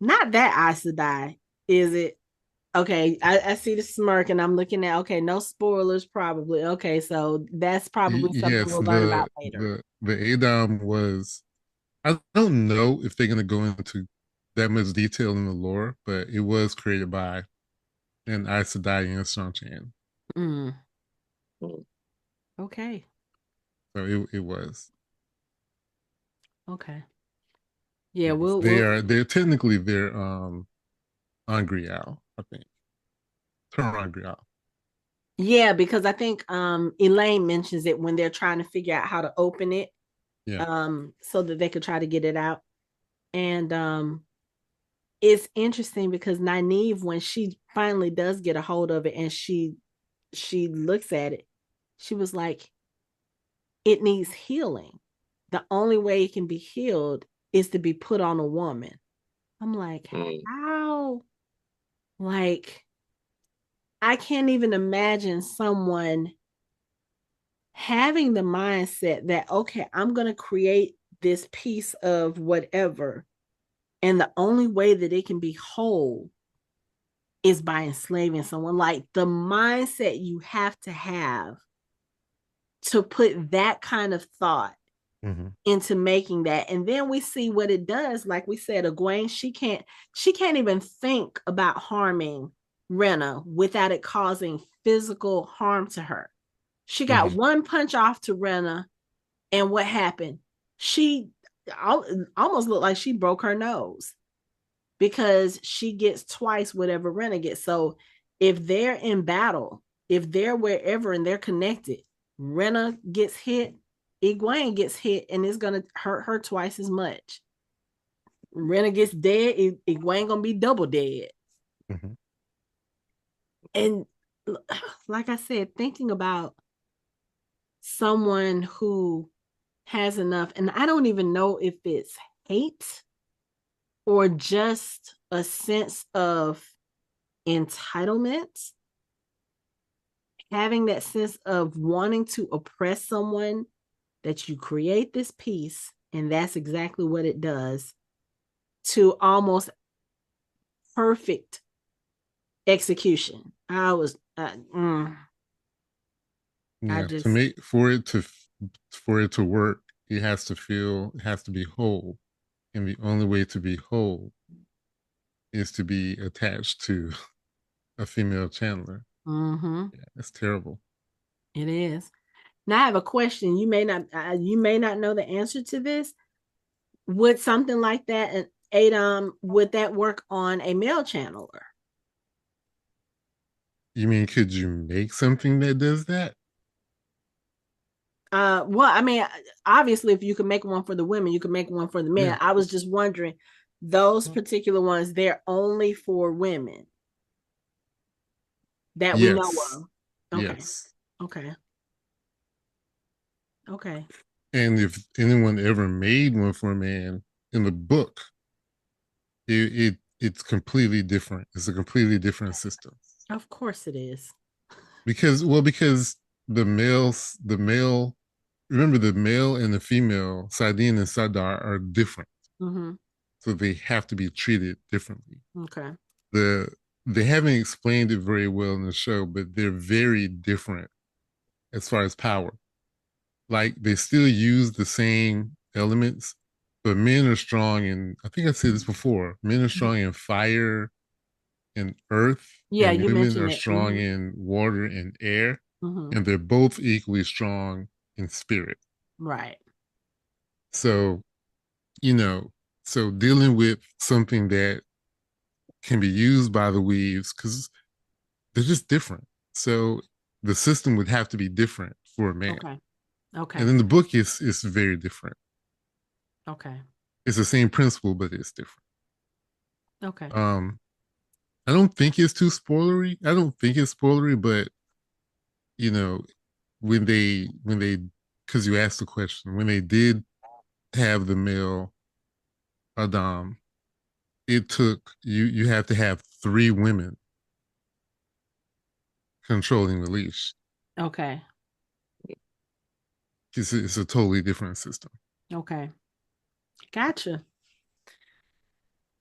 S1: Not that Aes Sedai, is it? Okay, I see the smirk and I'm looking at, okay, no spoilers probably. Okay, so that's probably something we'll learn about later.
S2: The Adam was, I don't know if they're going to go into that much detail in the lore, but it was created by an Aes Sedai and Seanchan.
S1: Mm. Okay.
S2: So it was.
S1: Okay. Yeah,
S2: they're technically they're Angrial, I think. Turn Angrial.
S1: Yeah, because I think Elayne mentions it when they're trying to figure out how to open it. Yeah. So that they could try to get it out. And it's interesting because Nynaeve, when she finally does get a hold of it and she looks at it, she was like, it needs healing. The only way it can be healed is to be put on a woman. I'm like, how? Like, I can't even imagine someone having the mindset that, okay, I'm going to create this piece of whatever, and the only way that it can be whole is by enslaving someone. Like, the mindset you have to put that kind of thought into making that. And then we see what it does. Like we said, Egwene, she can't even think about harming Renna without it causing physical harm to her. She got one punch off to Renna, and what happened? She almost looked like she broke her nose because she gets twice whatever Renna gets. So if they're in battle, if they're wherever and they're connected, Renna gets hit, Egwene gets hit, and it's going to hurt her twice as much. Renna gets dead, Egwene going to be double dead. And like I said, thinking about someone who has enough, and I don't even know if it's hate or just a sense of entitlement, having that sense of wanting to oppress someone, that you create this piece, and that's exactly what it does, to almost perfect execution. I was
S2: to make for it to work, it has to be whole, and the only way to be whole is to be attached to a female channeler. Yeah, it's terrible.
S1: It is. Now I have a question. You may not know the answer to this. Would something like that, an Adam, would that work on a male channeler?
S2: You mean, could you make something that does that?
S1: Well, I mean, obviously, if you can make one for the women, you can make one for the men. Yeah. I was just wondering, those particular ones, they're only for women that we know of. Okay. Yes. Okay. Okay.
S2: And if anyone ever made one for a man in the book, it's completely different. It's a completely different system.
S1: Of course it is.
S2: Because the male, remember, the male and the female, saidin and saadar, are different. So they have to be treated differently.
S1: Okay.
S2: They haven't explained it very well in the show, but they're very different as far as power. Like, they still use the same elements, but men are strong in, I think I said this before, men are strong in fire and earth.
S1: Yeah,
S2: and
S1: you
S2: women
S1: mentioned
S2: are strong in water and air. And they're both equally strong in spirit.
S1: Right.
S2: So, so dealing with something that can be used by the weaves, because they're just different. So the system would have to be different for a man.
S1: Okay.
S2: And then the book is very different.
S1: Okay.
S2: It's the same principle, but it's different.
S1: Okay.
S2: I don't think it's too spoilery. I don't think it's spoilery, but you know, when they because you asked the question, when they did have the male Adam, it took you have to have 3 women controlling the leash.
S1: Okay.
S2: It's a totally different system.
S1: Okay. Gotcha.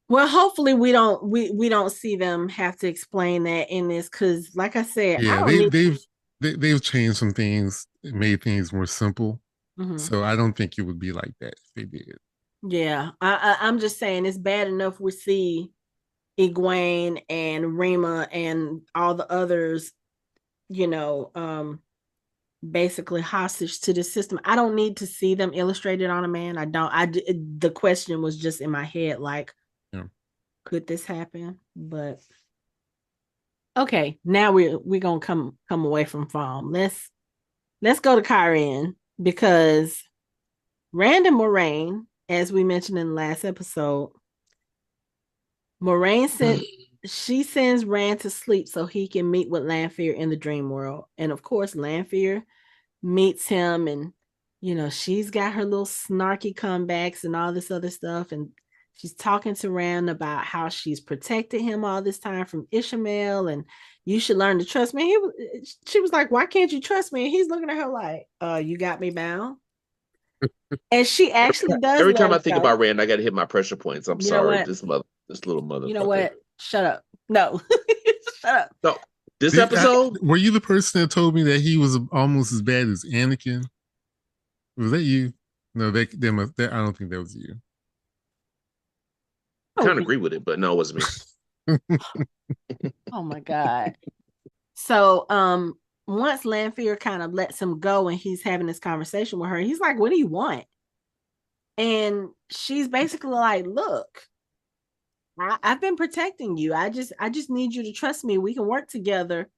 S1: Well, hopefully we don't see them have to explain that in this, because like I said, I
S2: Yeah,
S1: don't need
S2: they've changed some things, made things more simple.
S1: Mhm.
S2: So I don't think it would be like that if they did.
S1: Yeah, I'm just saying it's bad enough we see Egwene and Rema and all the others, basically hostage to the system. I don't need to see them illustrated on a man. I don't. The question was just in my head, like,
S2: Yeah.
S1: could this happen? But okay, now we're gonna come away from Falme. Let's go to Kyrene, because Rand and Moiraine, as we mentioned in the last episode, Moiraine she sends Rand to sleep so he can meet with Lanfear in the dream world. And of course, Lanfear meets him, and she's got her little snarky comebacks and all this other stuff. And she's talking to Rand about how she's protected him all this time from Ishamael, and you should learn to trust me. She was like, why can't you trust me? And he's looking at her like, you got me bound. And she actually does.
S3: Every time I think about Rand, I got to hit my pressure points. I'm sorry,
S1: what?
S3: this little motherfucker.
S1: You know what? Shut up. No, shut up.
S3: No, this episode.
S2: Were you the person that told me that he was almost as bad as Anakin? Was that you? No, I don't think that was you.
S3: I kind of agree with it, but no, it wasn't me.
S1: Oh my God. So, once Lanfear kind of lets him go and he's having this conversation with her, he's like, what do you want? And she's basically like, look, I've been protecting you. I just need you to trust me. We can work together,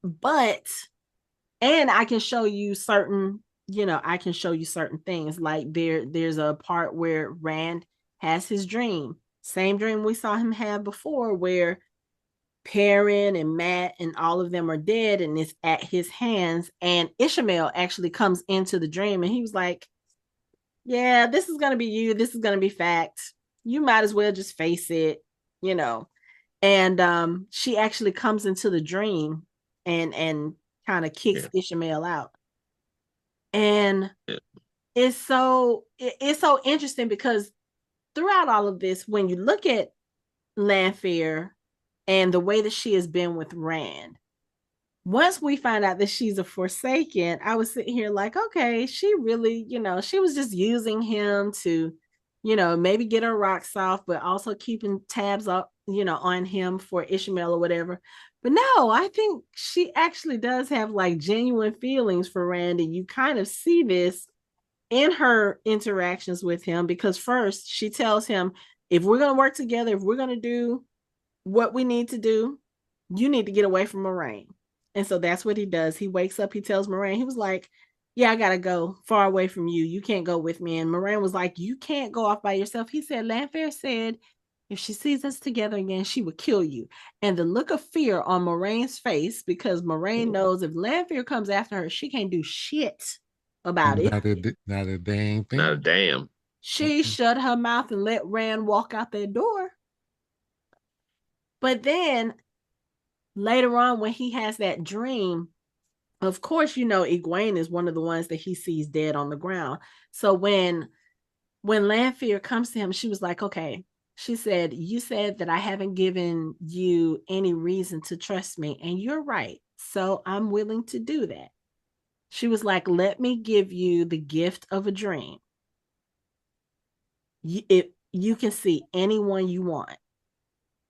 S1: and I can show you certain things. Like there's a part where Rand has his dream, same dream we saw him have before, where Perrin and Matt and all of them are dead, and it's at his hands. And Ishamael actually comes into the dream, and he was like, yeah, this is going to be you. This is going to be fact. You might as well just face it, And she actually comes into the dream and kind of kicks Ishamael out. And it's so interesting, because throughout all of this, when you look at Lanfear and the way that she has been with Rand, once we find out that she's a Forsaken, I was sitting here like, okay, she really, she was just using him to, maybe get her rocks off, but also keeping tabs up, on him for Ishamael or whatever. But no, I think she actually does have like genuine feelings for Rand, and you kind of see this in her interactions with him, because first she tells him, if we're going to work together, if we're going to do what we need to do, you need to get away from Moiraine. And so that's what he does. He wakes up, he tells Moiraine, he was like, yeah, I gotta go far away from you. You can't go with me. And Moiraine was like, you can't go off by yourself. He said, Lanfear said, if she sees us together again, she would kill you. And the look of fear on Moraine's face, because Moiraine knows if Lanfear comes after her, she can't do shit about it.
S2: Not a dang thing.
S3: Not a damn.
S1: She shut her mouth and let Rand walk out that door. But then later on, when he has that dream, of course, Egwene is one of the ones that he sees dead on the ground. So when Lanfear comes to him, she was like, okay, she said, you said that I haven't given you any reason to trust me, and you're right. So I'm willing to do that. She was like, let me give you the gift of a dream. You can see anyone you want.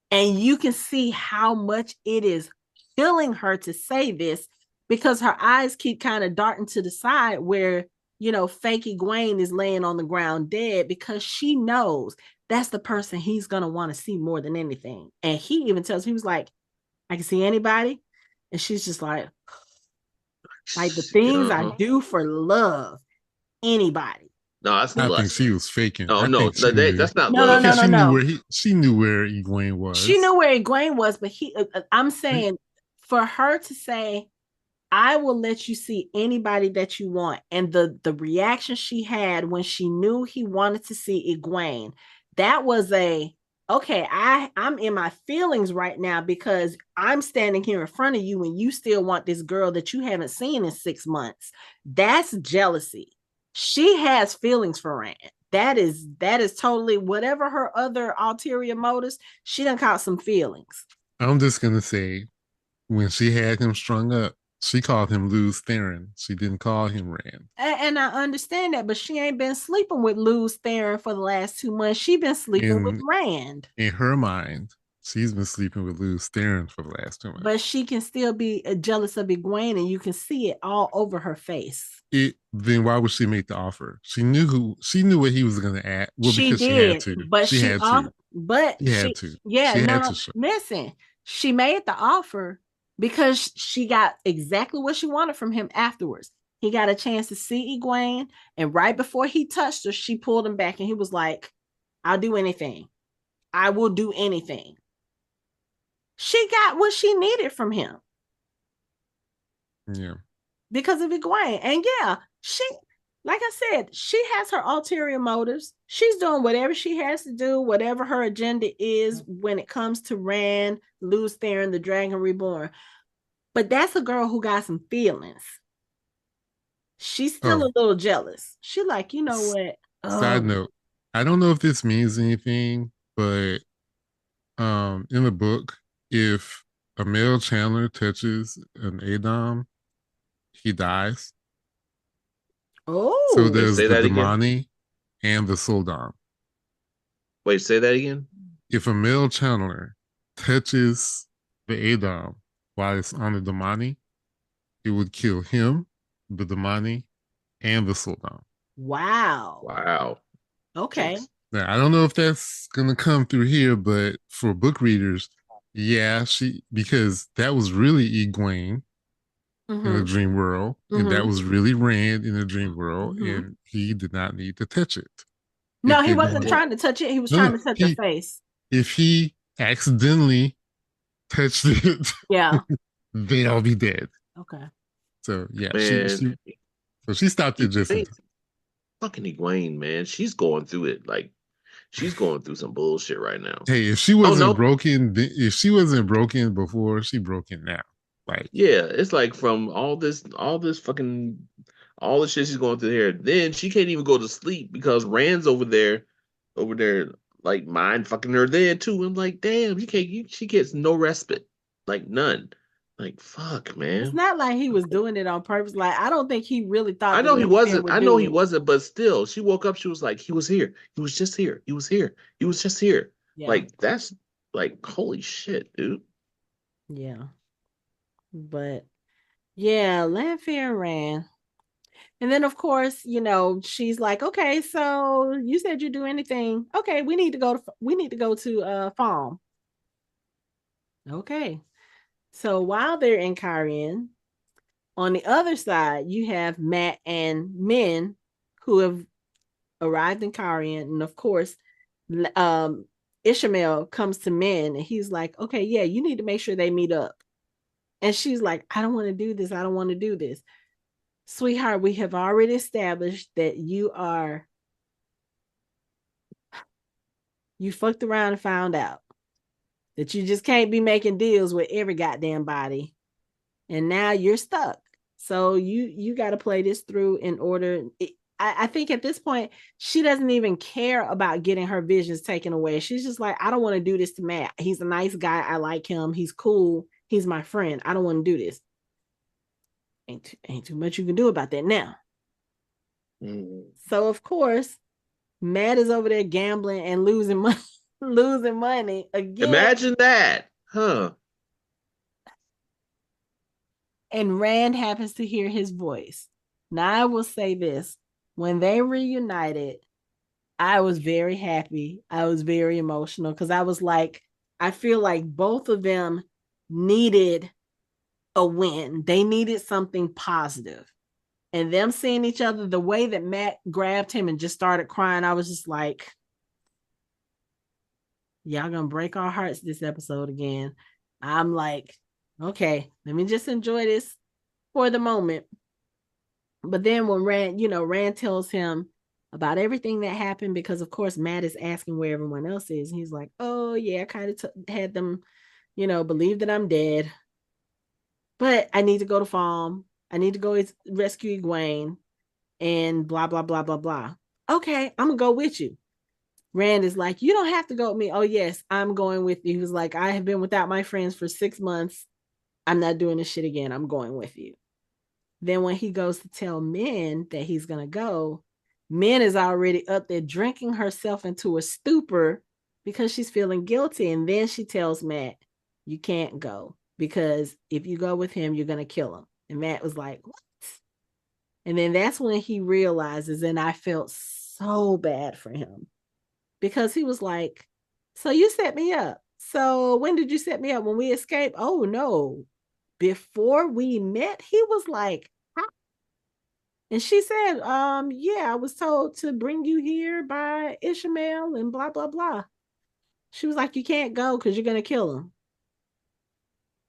S1: And you can see how much it is killing her to say this, because her eyes keep kind of darting to the side where, fake Egwene is laying on the ground dead, because she knows that's the person he's going to want to see more than anything. And he even tells, he was like, I can see anybody. And she's just like, Like the things I
S3: Uh-huh.
S1: do for love, anybody.
S3: No, that's
S2: I think
S3: lust.
S2: she was faking.
S3: Oh
S2: I
S3: no,
S2: think she knew
S3: that's not
S1: No, no,
S3: love.
S1: no,
S2: because
S1: no, no.
S2: she knew where Egwene
S1: She
S2: was.
S1: knew where Egwene was, but I'm saying for her to say, I will let you see anybody that you want. And the reaction she had when she knew he wanted to see Egwene, that was okay, I'm in my feelings right now because I'm standing here in front of you and you still want this girl that you haven't seen in 6 months. That's jealousy. She has feelings for Rand. That is totally whatever her other ulterior motives, she done caught some feelings.
S2: I'm just gonna say, when she had him strung up, she called him Luz Theron. She didn't call him Rand.
S1: And I understand that, but she ain't been sleeping with Luz Theron for the last 2 months. She been sleeping with Rand.
S2: In her mind, she's been sleeping with Luz Theron for the last 2 months.
S1: But she can still be jealous of Egwene, and you can see it all over her face.
S2: Then why would she make the offer? She knew what he was gonna add. Well,
S1: She
S2: because
S1: did,
S2: she had to.
S1: but
S2: she had to.
S1: But
S2: she had to.
S1: Yeah,
S2: she had
S1: no,
S2: to.
S1: listen. She made the offer because she got exactly what she wanted from him afterwards. He got a chance to see Egwene, and right before he touched her, she pulled him back, and he was like, "I'll do anything. I will do anything." She got what she needed from him.
S2: Yeah.
S1: Because of Egwene. And yeah, she, like I said, she has her ulterior motives. She's doing whatever she has to do, whatever her agenda is when it comes to Rand, Luz Theron, the Dragon Reborn. But that's a girl who got some feelings. She's still a little jealous. She like, you know what?
S2: Side note, I don't know if this means anything, but in the book, if a male Chandler touches an Adom, he dies.
S1: Oh,
S2: So does
S3: say
S2: the
S3: that again.
S2: Damane and the Soldom.
S3: Wait, say that again.
S2: If a male Chandler touches the Adom while it's on the Damane, it would kill him, the Damane, and the Soldom.
S1: Wow. Okay.
S2: Now, I don't know if that's gonna come through here, but for book readers, yeah, because that was really Egwene in a dream world, and that was really Rand in a dream world, and he did not need to touch it.
S1: No, he wasn't trying to touch it. He was trying to touch her face.
S2: If he accidentally touched it,
S1: yeah,
S2: they'd all be dead.
S1: Okay.
S2: So yeah, she stopped it just in time.
S3: Fucking Egwene, man, she's going through it. Like she's going through some bullshit right now.
S2: Hey, if she wasn't broken, if she wasn't broken before, she broken now. Like
S3: yeah, it's like from all this fucking all the shit she's going through here. Then she can't even go to sleep because Rand's over there, like mind fucking her there too. I'm like, damn, she gets no respite, like none. Like fuck, man.
S1: It's not like he was doing it on purpose. Like I don't think he really thought.
S3: I know he wasn't. I know he wasn't. But still, she woke up. She was like, he was here. He was just here. He was here. He was just here. Yeah. Like that's like holy shit, dude.
S1: Yeah. But yeah, Lanfear ran. And then of course, you know, she's like, okay, so you said you do anything. Okay, we need to go to Falme. Okay. So while they're in Cairhien, on the other side, you have Mat and Min who have arrived in Cairhien. And of course, Ishamael comes to Min and he's like, okay, yeah, you need to make sure they meet up. And she's like, I don't want to do this. I don't want to do this. Sweetheart, we have already established that you fucked around and found out that you just can't be making deals with every goddamn body. And now you're stuck. So you got to play this through in order. I think at this point, she doesn't even care about getting her visions taken away. She's just like, I don't want to do this to Mat. He's a nice guy. I like him. He's cool. He's my friend. I don't want to do this. Ain't too much you can do about that now. So of course, Mat is over there gambling and losing money again.
S3: Imagine that, huh?
S1: And Rand happens to hear his voice. Now I will say this: when they reunited, I was very happy. I was very emotional because I was like, I feel like both of them needed a win. They needed something positive. And them seeing each other, the way that Matt grabbed him and just started crying, I was just like, y'all gonna break our hearts this episode again. I'm like, okay, let me just enjoy this for the moment. But then when Rand tells him about everything that happened, because of course Matt is asking where everyone else is. And he's like, oh yeah, I kind of had them, believe that I'm dead. But I need to go to Falme. I need to go rescue Egwene and blah, blah, blah, blah, blah. Okay, I'm gonna go with you. Rand is like, you don't have to go with me. Oh, yes, I'm going with you. He was like, I have been without my friends for 6 months. I'm not doing this shit again. I'm going with you. Then when he goes to tell Min that he's going to go, Min is already up there drinking herself into a stupor because she's feeling guilty. And then she tells Matt, you can't go because if you go with him, you're going to kill him. And Matt was like, what? And then that's when he realizes, and I felt so bad for him because he was like, so you set me up. So when did you set me up? When we escaped? Oh, no. Before we met, he was like, huh? And she said, yeah, I was told to bring you here by Ishmael and blah, blah, blah. She was like, you can't go because you're going to kill him.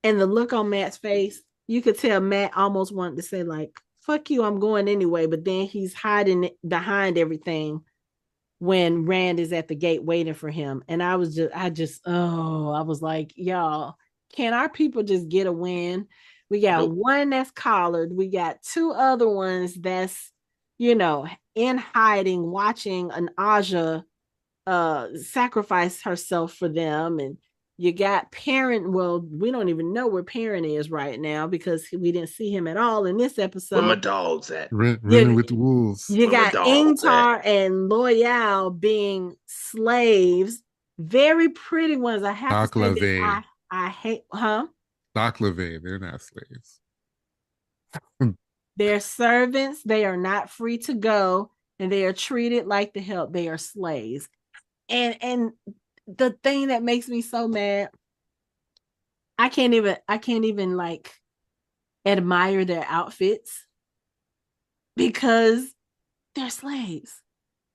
S1: And the look on Matt's face, you could tell Matt almost wanted to say like, fuck you, I'm going anyway. But then he's hiding behind everything when Rand is at the gate waiting for him. And I was like, y'all, can our people just get a win? We got one that's collared. We got 2 other ones that's, in hiding, watching an Aja sacrifice herself for them. And you got Parent. Well, we don't even know where Parent is right now because we didn't see him at all in this episode.
S3: Where my dog's at?
S2: Running with the wolves.
S1: You got Ingtar and Loial being slaves. Very pretty ones. I have to say that I hate,
S2: Lave, they're not slaves.
S1: They're servants. They are not free to go, and they are treated like the help. They are slaves. And the thing that makes me so mad, I can't even like admire their outfits because they're slaves.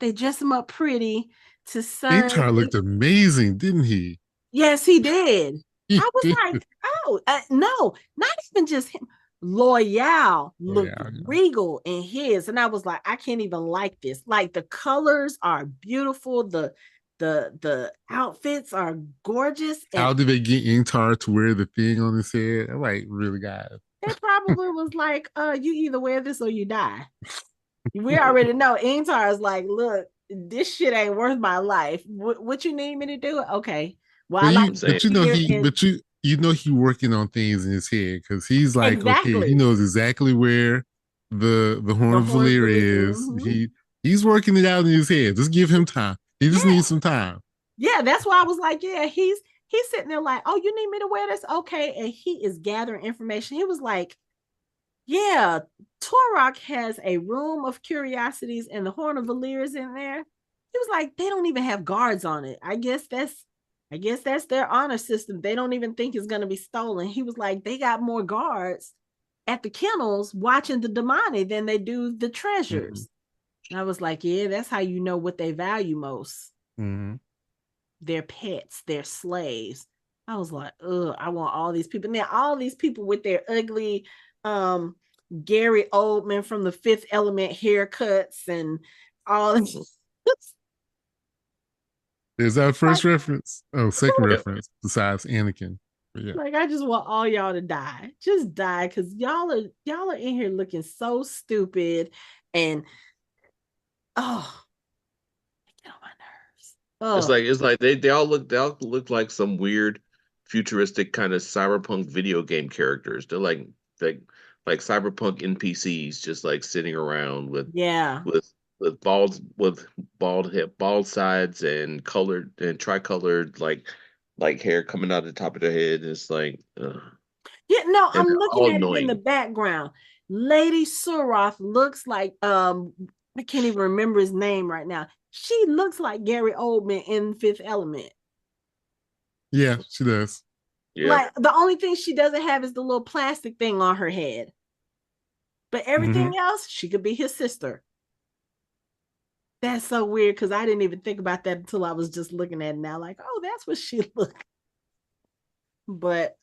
S1: They dress them up pretty to serve.
S2: Ingtar looked amazing, didn't he?
S1: Yes, he did. I was like, oh, no, not even just him. Loial looked regal in his, and I was like, I can't even like this. Like the colors are beautiful. The outfits are gorgeous.
S2: How did they get Ingtar to wear the thing on his head? I'm like, really, guys?
S1: It probably was like, you either wear this or you die. We already know Ingtar is like, look, this shit ain't worth my life. What you need me to do? Okay. Well,
S2: you know he working on things in his head because he's like, exactly. Okay, he knows exactly where the Horn of Valere is. Mm-hmm. He's working it out in his head. Just give him time. He just needs some time.
S1: Yeah, that's why I was like, yeah, he's sitting there like, oh, you need me to wear this? Okay. And he is gathering information. He was like, yeah, Torok has a room of curiosities and the Horn of Valere is in there. He was like, they don't even have guards on it. I guess that's their honor system. They don't even think it's going to be stolen. He was like, they got more guards at the kennels watching the Damane than they do the treasures. Mm-hmm. I was like, yeah, that's how you know what they value most.
S2: Mm-hmm.
S1: Their pets, their slaves. I was like, ugh, I want all these people. Now, all these people with their ugly Gary Oldman from the Fifth Element haircuts and all this.
S2: Is that first reference? Oh, second reference besides Anakin.
S1: Yeah. Like I just want all y'all to die. Just die because y'all are in here looking so stupid and get on my nerves.
S3: Oh. It's like they all look like some weird futuristic kind of cyberpunk video game characters. They're like cyberpunk NPCs just like sitting around with bald sides and colored and tricolored like hair coming out of the top of their head. It's like
S1: I'm looking at it in the background. Lady Suroth looks like I can't even remember his name right now. She looks like Gary Oldman in Fifth Element.
S2: Yeah, she does.
S3: Yeah.
S1: Like the only thing she doesn't have is the little plastic thing on her head. But everything else, she could be his sister. That's so weird because I didn't even think about that until I was just looking at it now. Like, oh, that's what she looked. But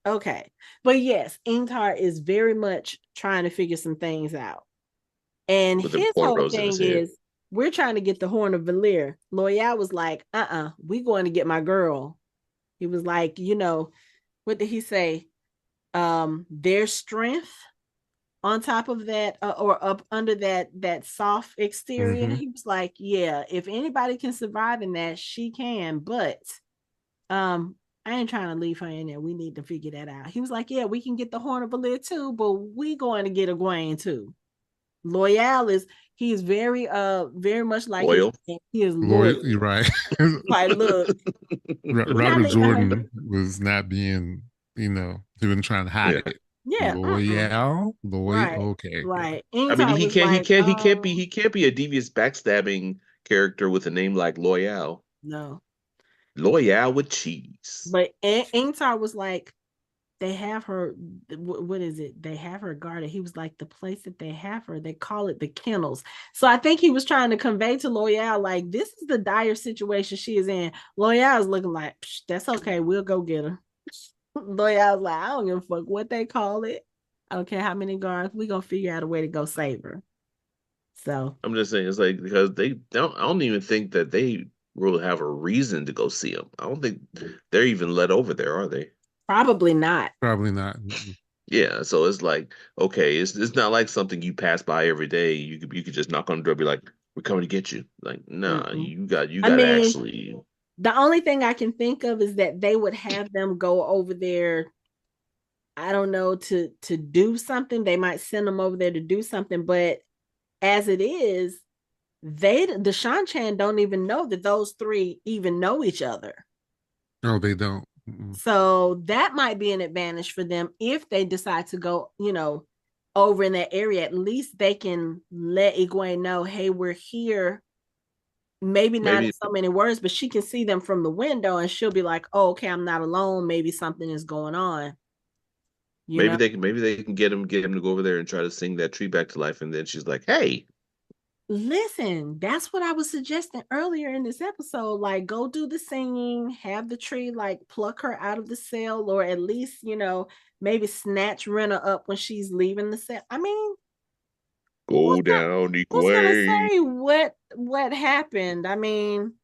S1: okay. But yes, Ingtar is very much trying to figure some things out. And
S3: With them
S1: his whole
S3: cornrows in his
S1: thing
S3: head.
S1: is we're trying to get the Horn of Valere. Loial was like, we going to get my girl. He was like, what did he say? Their strength on top of that, or up under that soft exterior. He was like, yeah, if anybody can survive in that, she can. But I ain't trying to leave her in there. We need to figure that out. He was like, yeah, we can get the Horn of Valere too, but we going to get Egwene too. Loial he's very much like his
S3: Loyal.
S1: name. He is
S2: Loyal,
S1: loyal.
S2: you're right.
S1: Like, look, we're not
S2: Robert
S1: leaving her.
S2: Jordan was not being, he wasn't trying to hide
S3: Yeah.
S2: it.
S1: Yeah,
S2: Loyal,
S1: right,
S2: okay.
S1: right.
S3: I mean,
S1: Ingtar was like,
S3: he can't be a devious backstabbing character with a name like Loyal.
S1: no.
S3: Loyal with cheese.
S1: But Ingtar was like, they have her. What is it? They have her guarded. He was like, the place that they have her, they call it the kennels. So I think he was trying to convey to Loyal, like, this is the dire situation she is in. Loyal is looking like, that's okay. We'll go get her. Loyal's like, I don't give a fuck what they call it. I don't care how many guards. We gonna figure out a way to go save her. So
S3: I'm just saying, it's like because I don't even think that they really have a reason to go see him. I don't think they're even let over there, are they?
S1: probably not.
S2: Probably not.
S3: Yeah, so it's like, okay, it's not like something you pass by every day. You could just knock on the door, and be like, "We're coming to get you." Like, nah,
S1: Mm-mm.
S3: you
S1: I
S3: got to
S1: mean,
S3: actually.
S1: the only thing I can think of is that they would have them go over there. I don't know, to do something. They might send them over there to do something, but as it is, the Seanchan don't even know that those three even know each other.
S2: No, they don't.
S1: So that might be an advantage for them if they decide to go, over in that area. At least they can let Egwene know, hey, we're here. Maybe not in
S3: Maybe
S1: so many words, but she can see them from the window and she'll be like, oh, okay, I'm not alone. Maybe something is going on.
S3: maybe they can get him to go over there and try to sing that tree back to life, and then she's like, "Hey,
S1: Listen, that's what I was suggesting earlier in this episode. Like, go do the singing, have the tree like pluck her out of the cell, or at least, maybe snatch Renna up when she's leaving the cell. I mean,
S3: go down,
S1: who's gonna
S3: Egwene."
S1: say what happened? I mean,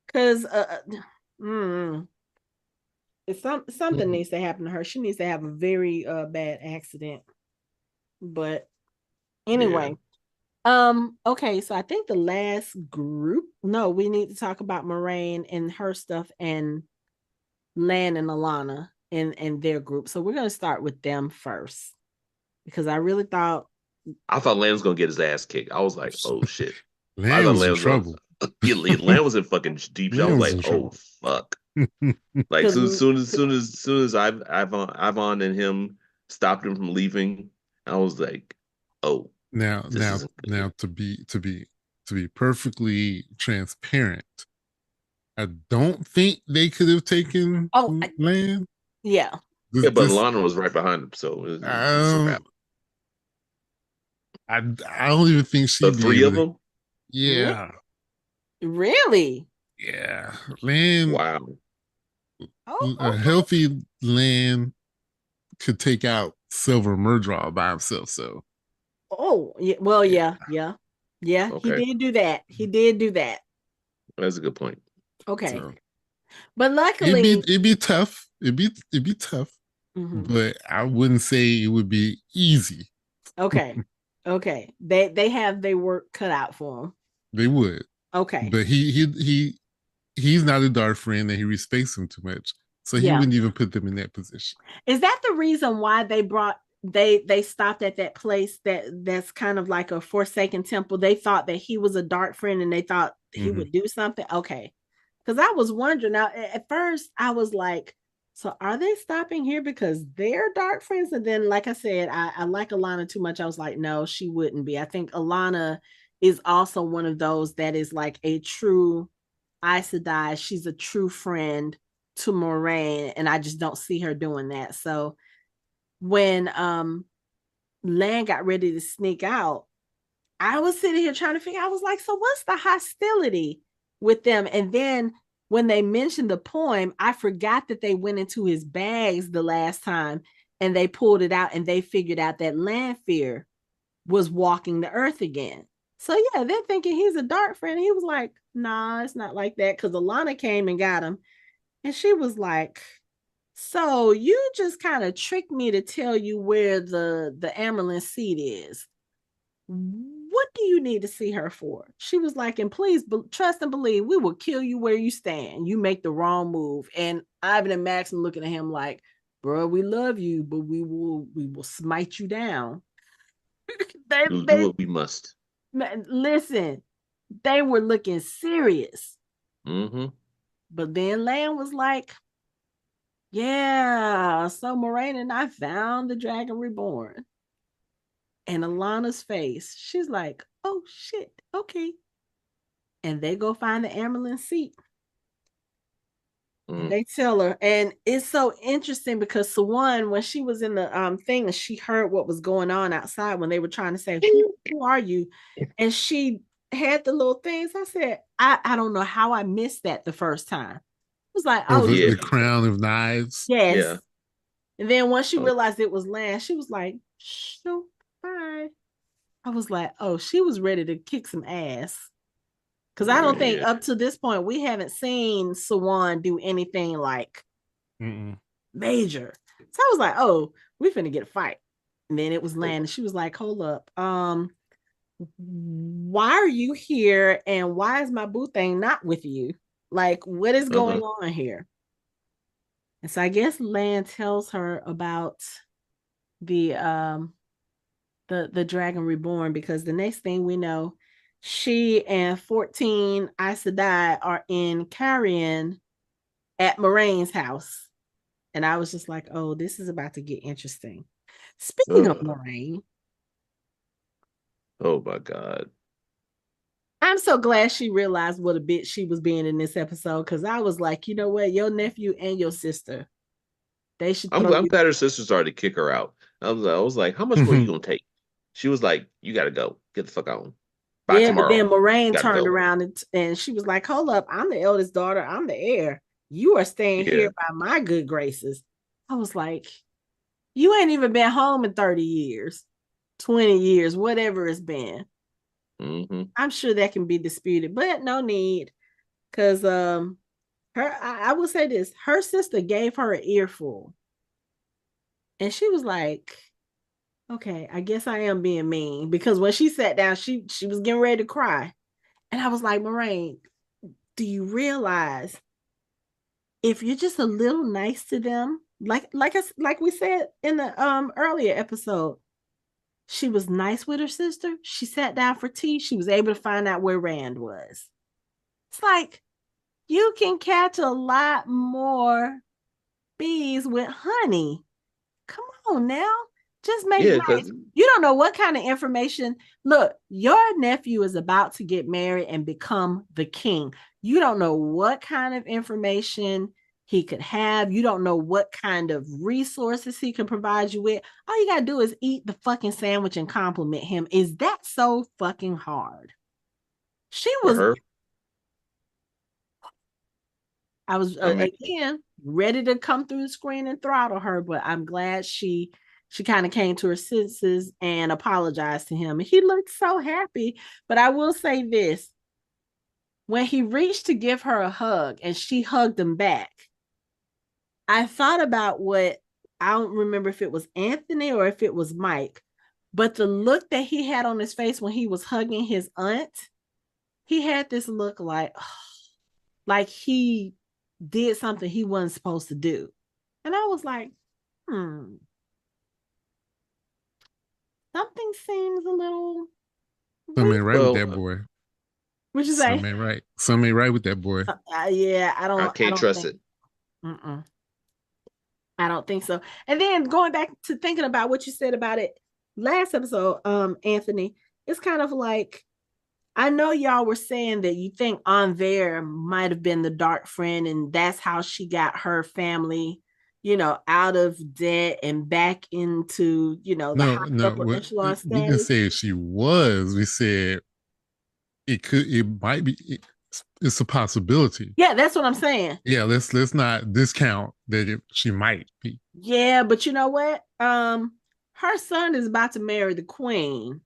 S1: because mm, it's something needs to happen to her. She needs to have a very bad accident. But
S3: Yeah,
S1: anyway. Okay, so I think the last group, no, we need to talk about Moiraine and her stuff and Lan and Alana and their group. So we're gonna start with them first. Because I really thought
S3: I thought Lamb was gonna get his ass kicked. I was like, "Oh shit!" I
S2: Lamb
S3: thought
S2: was
S3: Lamb
S2: in
S3: was gonna.
S2: trouble.
S3: Yeah, Lamb was in fucking deep shit. I was
S2: Lamb was
S3: like,
S2: in
S3: "Oh
S2: trouble.
S3: fuck!" Like
S1: because
S3: soon as Ivan and him stopped him from leaving, I was like, "Oh,
S2: now,
S3: this
S2: now,
S3: isn't good."
S2: now, to be perfectly transparent, I don't think they could have taken
S1: oh
S2: Lamb.
S1: yeah.
S3: Yeah, but
S2: This,
S3: Lana was right behind him, so it's a
S2: um,
S3: wrap.
S2: I don't even think
S3: The
S2: she'd be
S3: three
S2: able
S3: of
S2: to.
S3: them.
S2: Yeah,
S1: Really?
S2: yeah. Lamb,
S3: Wow.
S1: Oh,
S2: a
S1: okay.
S2: healthy Lamb could take out Silver Murdraw by himself. So
S1: Oh, yeah. Well,
S2: yeah,
S1: yeah. He
S3: Okay,
S1: did do that. He did do that.
S3: that's a good point.
S1: Okay,
S2: so
S1: but
S2: it'd be
S1: luckily,
S2: it'd be tough. It'd be tough,
S1: mhm.
S2: but I wouldn't say it would be easy.
S1: Okay, okay. They have their work cut out for them.
S2: They would,
S1: Okay,
S2: but he's not a dark friend, and he respects him too much, so he
S1: yeah.
S2: wouldn't even put them in that position.
S1: Is that the reason why they stopped at that place that's kind of like a forsaken temple? They thought that he was a dark friend and they thought he
S2: Mm-hmm.
S1: would do something. Okay, because I was wondering. Now, at first, I was like, so are they stopping here because they're dark friends? And then, like I said, I like Alana too much. I was like, no, she wouldn't be. I think Alana is also one of those that is like a true Aes Sedai. She's a true friend to Moiraine, and I just don't see her doing that. So when Lan got ready to sneak out, I was sitting here trying to figure. I was like, so what's the hostility with them? And then when they mentioned the poem, I forgot that they went into his bags the last time and they pulled it out and they figured out that Lanfear was walking the earth again. So yeah, they're thinking he's a dark friend. He was like, nah, it's not like that. Because Alana came and got him. And she was like, so you just kind of tricked me to tell you where the Amyrlin Seat is. What do you need to see her for? She was like, and please trust and believe, we will kill you where you stand. You make the wrong move. And Ivan and Max looking at him like, bro, we love you, but we will smite you down.
S3: We'll do what we must.
S1: Listen, they were looking serious.
S3: Mm-hmm.
S1: But then Lan was like, yeah, so Moiraine and I found the Dragon Reborn. And Alana's face, she's like, oh shit, okay. And they go find the Amyrlin Seat. And they tell her, and it's so interesting because Sawan, when she was in the thing, and she heard what was going on outside when they were trying to say, who are you? And she had the little things. I said, I don't know how I missed that the first time. It was like, oh,
S2: the crown of knives.
S1: Yes. Yeah. And then once she realized it was Lan, she was like, sure, bye. I was like, oh, she was ready to kick some ass. Because I don't think up to this point, we haven't seen Sawan do anything like major. So I was like, oh, we finna get a fight. And then it was Lan, and she was like, hold up. Why are you here? And why is my boo thing not with you? Like, what is going on here? And so I guess Lan tells her about the Dragon Reborn, because the next thing we know, she and 14 Aes Sedai are in Carrion at Moiraine's house. And I was just like, oh, this is about to get interesting. Speaking of Moiraine.
S3: Oh my God.
S1: I'm so glad she realized what a bitch she was being in this episode, because I was like, you know what? Your nephew and your sister, they should
S3: I'm glad her sister started to kick her out. I was like, how much more are you going to take? She was like, you got to go. Get the fuck on. By tomorrow.
S1: But then Moiraine turned around and she was like, hold up, I'm the eldest daughter. I'm the heir. You are staying here by my good graces. I was like, you ain't even been home in 30 years, 20 years, whatever it's been. I'm sure that can be disputed, but no need. Because I will say this, her sister gave her an earful. And she was like, okay, I guess I am being mean, because when she sat down, she was getting ready to cry. And I was like, Moiraine, do you realize if you're just a little nice to them, like we said in the earlier episode, she was nice with her sister. She sat down for tea. She was able to find out where Rand was. It's like, you can catch a lot more bees with honey. Come on now. Just make nice. You don't know what kind of information. Look, your nephew is about to get married and become the king. You don't know what kind of information he could have. You don't know what kind of resources he can provide you with. All you got to do is eat the fucking sandwich and compliment him. Is that so fucking hard? She was... I was again ready to come through the screen and throttle her, but I'm glad she kind of came to her senses and apologized to him. And he looked so happy. But I will say this, when he reached to give her a hug and she hugged him back, I thought about what, I don't remember if it was Anthony or if it was Mike, but the look that he had on his face when he was hugging his aunt, he had this look like he did something he wasn't supposed to do. And I was like, something seems a little...
S2: Something ain't right with that boy.
S1: What'd you say?
S2: Something ain't right. Something ain't right with that boy.
S1: Yeah, I
S3: can't trust it.
S1: I don't think so. And then going back to thinking about what you said about it last episode, Anthony, it's kind of like, I know y'all were saying that you think Anvere might have been the dark friend, and that's how she got her family, out of debt and back into, the high
S2: No,
S1: upper echelon
S2: we didn't
S1: status.
S2: say she was. We said it might be. It's a possibility.
S1: Yeah, that's what I'm saying.
S2: Yeah, let's not discount that she might be.
S1: Yeah, but you know what? Her son is about to marry the queen.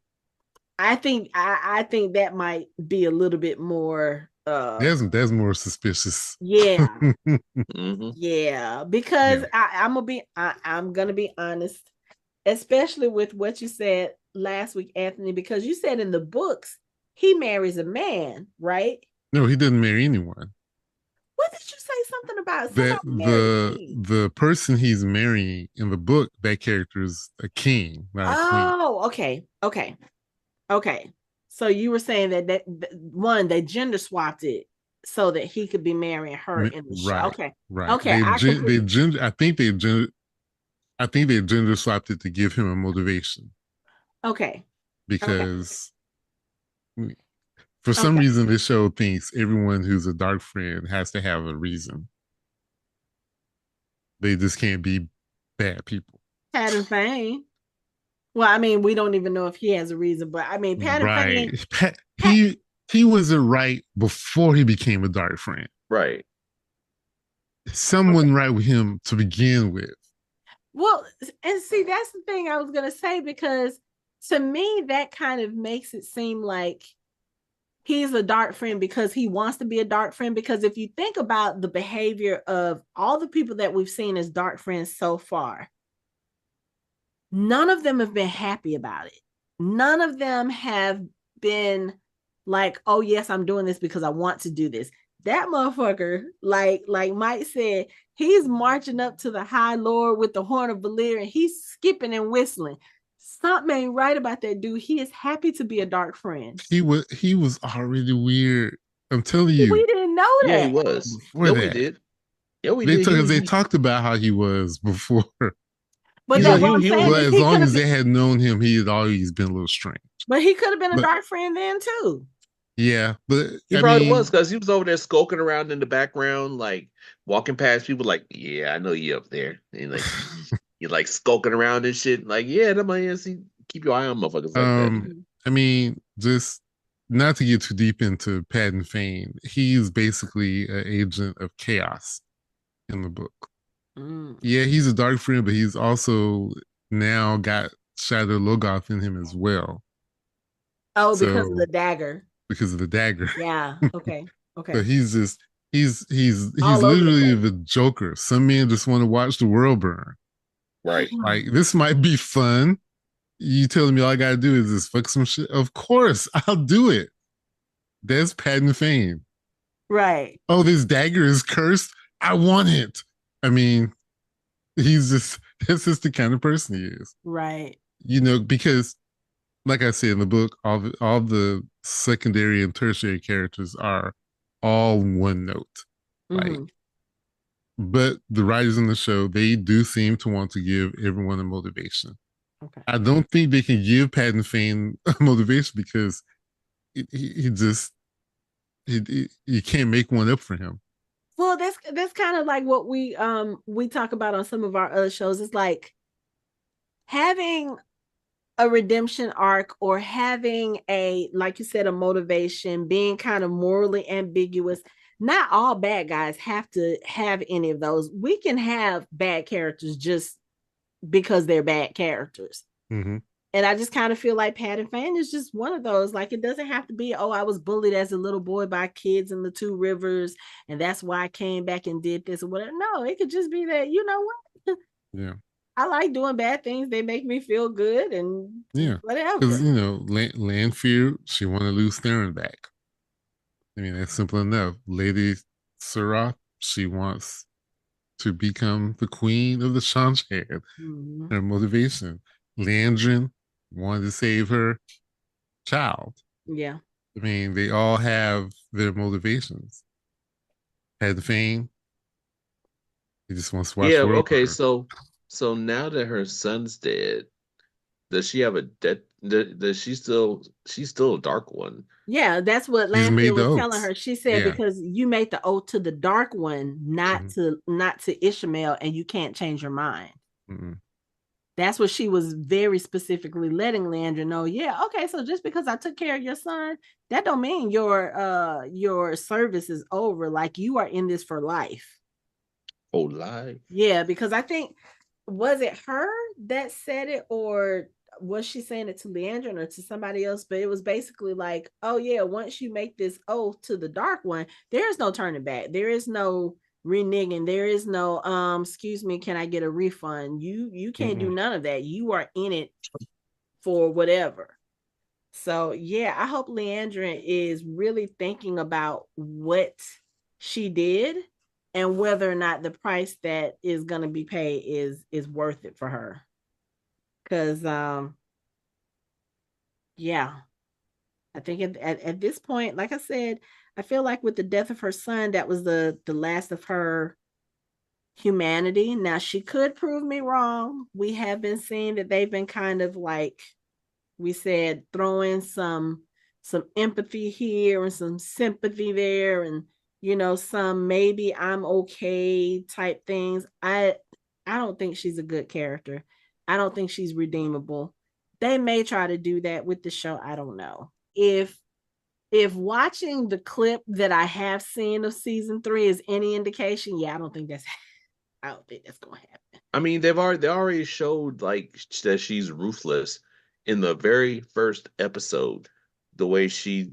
S1: I think that might be a little bit more
S2: That's more suspicious.
S1: yeah.
S3: Mm-hmm.
S1: Yeah, because
S2: Yeah.
S1: I'm gonna be honest, especially with what you said last week, Anthony, because you said in the books he marries a man, right?
S2: No, he didn't marry anyone.
S1: What did you say something about
S2: That
S1: somebody married a king?
S2: the person he's marrying in the book, that character is a king, not a queen.
S1: Oh, okay. So you were saying that one, they gender swapped it so that he could be marrying her in the show.
S2: Right,
S1: Okay.
S2: right.
S1: Okay, I
S2: They
S1: completely
S2: gender. I think they gender swapped it to give him a motivation
S1: okay. Okay.
S2: because for some
S1: Okay.
S2: reason this show thinks everyone who's a dark friend has to have a reason. They just can't be bad people.
S1: Pattern Fane. Well, I mean, we don't even know if he has a reason, but I mean, Pattern Fane.
S2: Right. He wasn't right before he became a dark friend.
S3: Right.
S2: Someone right with him to begin with.
S1: Well, and see, that's the thing I was gonna say, because to me, that kind of makes it seem like he's a dark friend because he wants to be a dark friend. Because if you think about the behavior of all the people that we've seen as dark friends so far, none of them have been happy about it. None of them have been like, oh yes, I'm doing this because I want to do this. That motherfucker, like Mike said, he's marching up to the High Lord with the Horn of Valere, and he's skipping and whistling. Something ain't right about that dude. He is happy to be a dark friend.
S2: He was already weird. I'm telling you.
S1: We didn't know
S3: Yeah, he
S1: that.
S3: was.
S2: Before
S3: Yeah, we
S2: that,
S3: did. Yeah, we did.
S2: they talked about how he was before.
S1: But
S3: He's
S1: that
S3: like
S1: what I'm
S3: he
S1: saying
S3: was.
S2: But
S1: is
S2: as
S1: he could
S2: long
S1: have
S2: as
S1: been,
S2: they had known him, he had always been a little strange.
S1: but he could have been a
S2: But
S1: dark friend then too.
S2: yeah, but
S3: He
S2: I
S3: probably was
S2: mean,
S3: because he was over there skulking around in the background, like walking past people, like, "Yeah, I know you up there," and like you like skulking around and shit. Like, yeah, that might see. Keep your eye on motherfuckers like that.
S2: I mean, just not to get too deep into Patton Fane, he's basically an agent of chaos in the book.
S1: Mm.
S2: Yeah, he's a dark friend, but he's also now got Shadow Logoth in him as well.
S1: Oh, because of
S2: So
S1: the dagger.
S2: because of the dagger.
S1: Yeah. Okay.
S2: So
S1: Okay.
S2: he's just he's
S1: All over the
S2: literally
S1: place.
S2: the Joker. Some men just want to watch the world burn.
S3: Right.
S2: Like this might be fun. You telling me all I gotta do is just fuck some shit? Of course, I'll do it. That's Patton Fane.
S1: Right.
S2: Oh, this dagger is cursed. I want it. I mean, he's just that's just the kind of person he is.
S1: Right.
S2: Because like I said in the book, all the secondary and tertiary characters are all one note. Like,
S1: Mm-hmm.
S2: but the writers in the show, they do seem to want to give everyone a motivation.
S1: Okay.
S2: I don't think they can give Patton Fane a motivation because he just you can't make one up for him.
S1: Well, that's kind of like what we talk about on some of our other shows. It's like having a redemption arc, or having a, like you said, a motivation, being kind of morally ambiguous. Not all bad guys have to have any of those. We can have bad characters just because they're bad characters.
S2: Mm-hmm.
S1: And I just kind of feel like Patton Fane is just one of those. Like, it doesn't have to be, oh, I was bullied as a little boy by kids in the Two Rivers, and that's why I came back and did this or whatever. No, it could just be that, you know what?
S2: Yeah.
S1: I like doing bad things. They make me feel good and
S2: Yeah.
S1: whatever.
S2: Because, Lanfear, she want to lose Theron back. I mean, that's simple enough. Lady Suroth, she wants to become the queen of the Seanchan.
S1: Mm-hmm.
S2: Her motivation. Liandrin wanted to save her child.
S1: Yeah.
S2: I mean, they all have their motivations. Had the fame. He just wants to watch
S3: Yeah.
S2: the world
S3: Okay.
S2: burn.
S3: So now that her son's dead, Does she have a death? Does she's still a dark one?
S1: Yeah, that's what
S2: He's
S1: Lanfear
S2: made the
S1: was telling
S2: oath.
S1: her. She said
S2: Yeah.
S1: because you made the oath to the dark one, not
S2: Mhm.
S1: to Ishmael, and you can't change your mind.
S2: Mhm.
S1: That's what she was very specifically letting Liandrin know. Yeah, okay, so just because I took care of your son, that don't mean your service is over. Like you are in this for life.
S3: Oh, lie.
S1: Yeah, because I think was it her that said it, or was she saying it to Liandrin or to somebody else? But it was basically like, oh yeah, once you make this oath to the dark one, there is no turning back. There is no reneging. There is no excuse me, can I get a refund? You can't do
S2: Mhm.
S1: none of that. You are in it for whatever. So yeah, I hope Liandrin is really thinking about what she did and whether or not the price that is going to be paid is worth it for her. Because yeah, I think at this point, like I said, I feel like with the death of her son, that was the last of her humanity. Now she could prove me wrong. We have been seeing that they've been kind of like we said throwing some empathy here and some sympathy there, and some maybe I'm okay type things. I don't think she's a good character. I don't think she's redeemable. They may try to do that with the show. I don't know. If watching the clip that I have seen of season 3 is any indication, yeah, I don't think that's gonna happen.
S3: I mean, they already showed like that she's ruthless in the very first episode. The way she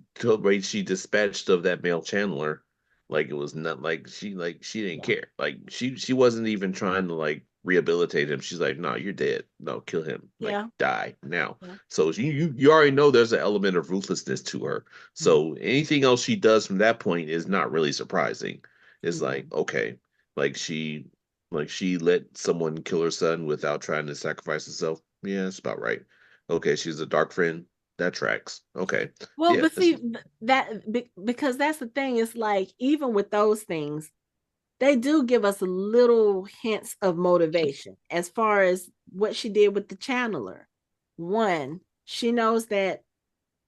S3: dispatched of that male Chandler, like it was not like she didn't
S1: Yeah.
S3: care. Like she wasn't even trying to like rehabilitate him. She's like, no, you're dead. No, kill him. Like
S1: Yeah.
S3: die now.
S1: Yeah.
S3: So you already know there's an element of ruthlessness to her. So anything else she does from that point is not really surprising. It's
S1: Yeah.
S3: like okay, like she let someone kill her son without trying to sacrifice herself. Yeah, that's about right. Okay, she's a dark friend. That tracks. Okay.
S1: Well,
S3: Yeah.
S1: but see because that's the thing. It's like even with those things, they do give us little hints of motivation as far as what she did with the channeler. One, she knows that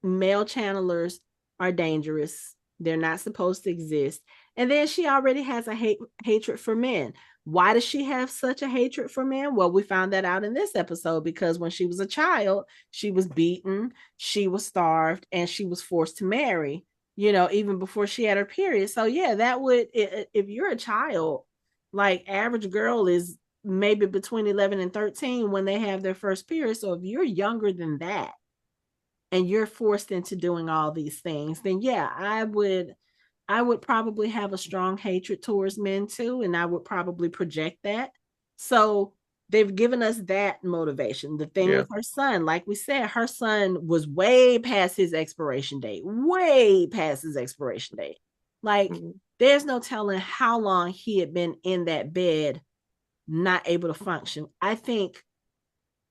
S1: male channelers are dangerous. They're not supposed to exist. And then she already has a hatred for men. Why does she have such a hatred for men? Well, we found that out in this episode because when she was a child, she was beaten, she was starved, and she was forced to marry, even before she had her period. So, yeah, that would, if you're a child, like average girl is maybe between 11 and 13 when they have their first period. So, if you're younger than that, and you're forced into doing all these things, then yeah, I would probably have a strong hatred towards men too, and I would probably project that. So they've given us that motivation. The thing
S3: Yeah.
S1: with her son, like we said, her son was way past his expiration date, way past his expiration date. Like
S3: Mhm.
S1: there's no telling how long he had been in that bed, not able to function. I think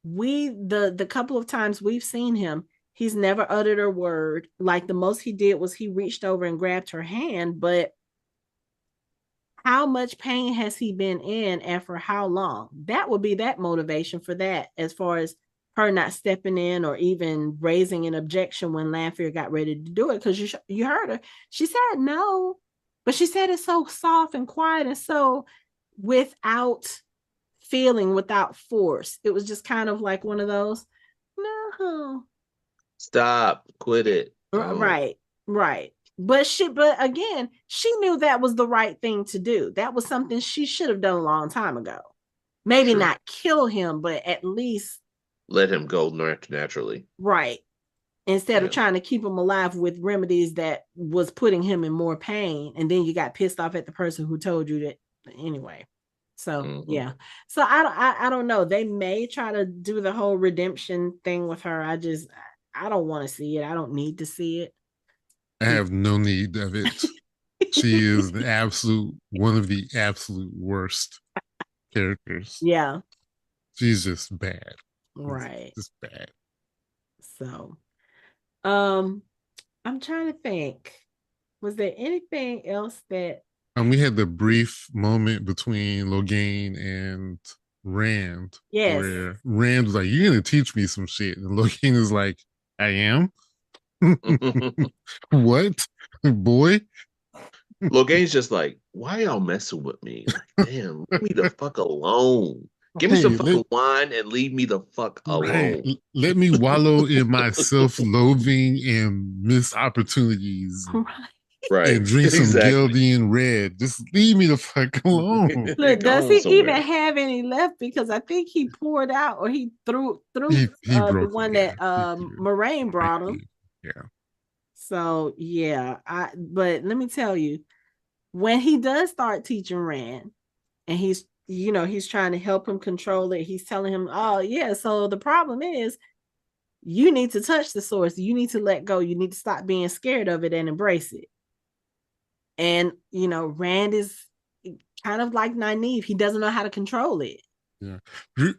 S1: the couple of times we've seen him, he's never uttered a word. Like the most he did was he reached over and grabbed her hand, but how much pain has he been in and for how long? That would be that motivation for that, as far as her not stepping in or even raising an objection when Lanfear got ready to do it. Because you heard her, she said no, but she said it so soft and quiet and so without feeling, without force. It was just kind of like one of those, no.
S3: Stop. Quit it. Don't.
S1: Right, right. But again, she knew that was the right thing to do. That was something she should have done a long time ago. Maybe
S3: True.
S1: not kill him, but at least
S3: Let him go naturally.
S1: right. Instead of
S3: Yeah.
S1: trying to keep him alive with remedies that was putting him in more pain, and then you got pissed off at the person who told you that anyway. So
S3: Hmm.
S1: yeah. So I don't know. They may try to do the whole redemption thing with her. I don't want to see it. I don't need to see
S2: I
S1: it.
S2: have no need of it. She is the absolute one of the absolute worst characters.
S1: Yeah,
S2: She's just bad.
S1: right.
S2: Just bad.
S1: So um I'm trying to think. Was there anything else that
S2: We had the brief moment between Logain and Rand,
S1: Yes.
S2: where Rand was like, "You're gonna teach me some shit," and Logan is like, "I am." What, boy?
S3: Logain's just like, why y'all messing with me? Like, damn, leave me the fuck alone. Give me some
S2: Hey,
S3: fucking wine and leave me the fuck
S2: right.
S3: alone.
S2: Let me wallow in my self-loathing and missed opportunities
S3: Right,
S2: and drink some
S3: exactly.
S2: Geldian red. Just leave me the fuck alone.
S1: Look,
S3: Go
S1: does
S3: on
S1: he even
S3: somewhere.
S1: have any left? Because I think he poured out or he threw
S2: He
S1: the
S2: broke it.
S1: one
S2: Yeah.
S1: that Moiraine brought him.
S2: Yeah.
S1: So yeah, but let me tell you, when he does start teaching Rand and he's trying to help him control it, he's telling him, oh yeah, so the problem is you need to touch the source, you need to let go, you need to stop being scared of it and embrace it. And Rand is kind of like Nynaeve, he doesn't know how to control it.
S2: Yeah.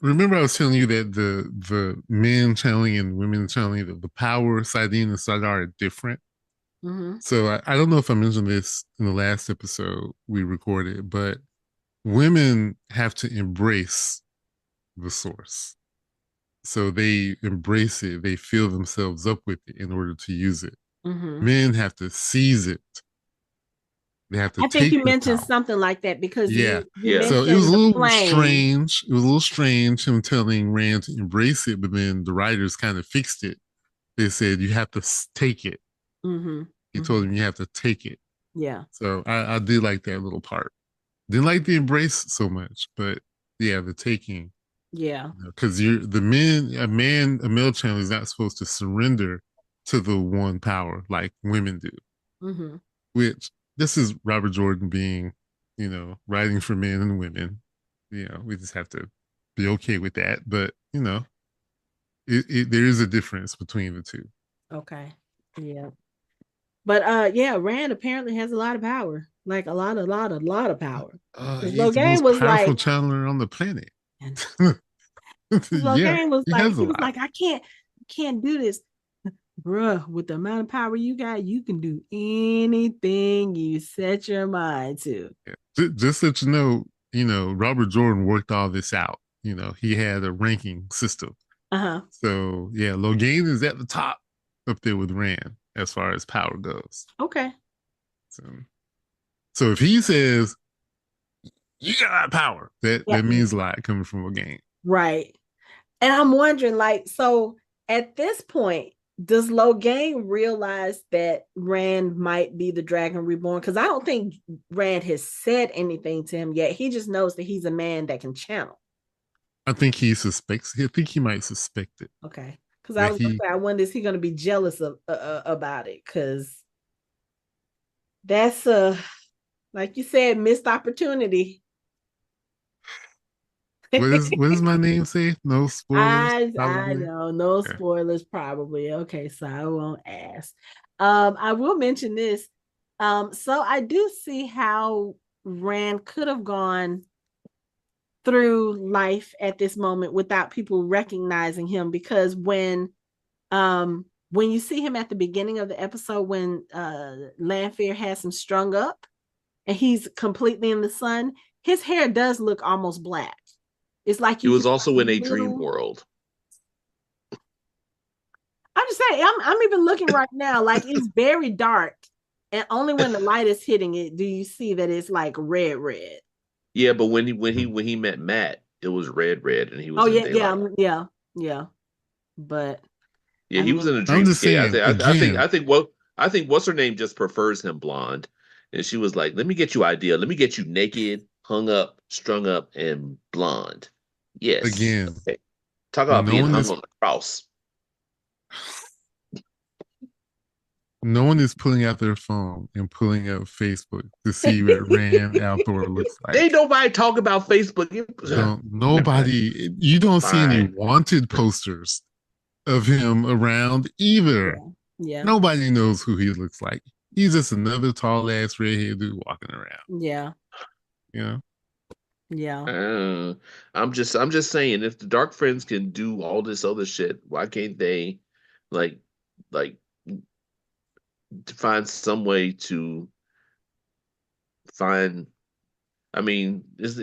S2: Remember, I was telling you that the men channeling and women channeling, the power Sidene and Sadar are different.
S1: Mm-hmm.
S2: So I don't know if I mentioned this in the last episode we recorded, but women have to embrace the source. So they embrace it, they fill themselves up with it in order to use it.
S1: Mm-hmm.
S2: Men have to seize it. They have to
S1: I think
S2: take
S1: you
S2: the
S1: mentioned
S2: power.
S1: something like that because
S2: Yeah.
S1: you
S3: Yeah.
S2: So it was
S1: mentioned
S2: a
S1: the
S2: little
S1: flame.
S2: strange. It was a little strange him telling Rand to embrace it, but then the writers kind of fixed it. They said you have to take it.
S1: Mm-hmm.
S2: He
S1: Mm-hmm.
S2: told him you have to take it.
S1: Yeah.
S2: So I did like that little part. Didn't like the embrace so much, but yeah, the taking.
S1: Yeah.
S2: Because you're a male channel is not supposed to surrender to the one power like women do.
S1: Mm-hmm.
S2: Which this is Robert Jordan being, writing for men and women. We just have to be okay with that. But there is a difference between the two.
S1: Okay. Yeah. But yeah, Rand apparently has a lot of power. Like a lot of power. Because
S2: He's the
S1: Logain
S2: most
S1: was
S2: powerful
S1: like,
S2: channeler on the planet.
S1: and
S2: Yeah,
S1: Logain was
S2: he
S1: like,
S2: has a
S1: he was
S2: lot.
S1: like, I can't do this. Bruh, with the amount of power you got, you can do anything you set your mind to.
S2: Yeah. Just so you know, Robert Jordan worked all this out. He had a ranking system.
S1: Uh-huh.
S2: So yeah, Logain is at the top up there with Rand as far as power goes.
S1: Okay.
S2: So, so if he says you got power, that
S1: Yeah.
S2: means a lot coming from Logain.
S1: Right. And I'm wondering, like, so at this point, does Logain realize that Rand might be the Dragon Reborn? Because I don't think Rand has said anything to him yet. He just knows that he's a man that can channel.
S2: I think he suspects. I think he might suspect it.
S1: Okay. Because I
S2: That
S1: was going to
S2: he
S1: say, I wonder, is he going to be jealous about it? Because that's like you said, missed opportunity.
S2: what does my name say? No spoilers,
S1: I
S2: probably.
S1: know, no
S2: Okay.
S1: spoilers, probably. Okay, so I won't ask. I will mention this. So I do see how Rand could have gone through life at this moment without people recognizing him, because when you see him at the beginning of the episode when Lanfear has him strung up and he's completely in the sun, his hair does look almost black. It's like
S3: He
S1: you can
S3: was also in a dream
S1: little.
S3: world.
S1: I'm just saying, I'm even looking right now, like it's very dark, and only when the light is hitting it do you see that it's like red, red.
S3: Yeah, but when he met Matt, it was red, and he
S1: Oh
S3: was in
S1: yeah,
S3: daylight.
S1: yeah. But
S3: Yeah,
S1: I
S3: he was
S1: mean,
S3: in a
S2: I'm just
S3: dreamscape.
S2: saying again.
S3: I think what's her name just prefers him blonde, and she was like, "Let me get you idea. Let me get you naked, hung up, strung up, and blonde." Yes.
S2: Again,
S3: Okay. Talk about
S2: no
S3: being
S2: one
S3: hung
S2: is
S3: on the cross.
S2: no one is pulling out their phone and pulling up Facebook to see what Rand Althor looks
S3: They
S2: like.
S3: nobody talk about Facebook.
S2: Don't
S3: Fine.
S2: nobody you don't see any
S3: Fine.
S2: wanted posters of him around either.
S1: yeah, yeah,
S2: Nobody knows who he looks like. He's just another tall ass redhead dude walking around.
S1: yeah,
S2: You know?
S1: yeah.
S3: Uh, I'm just saying, if the Dark Friends can do all this other shit, why can't they, like, like to find some way to find I mean, is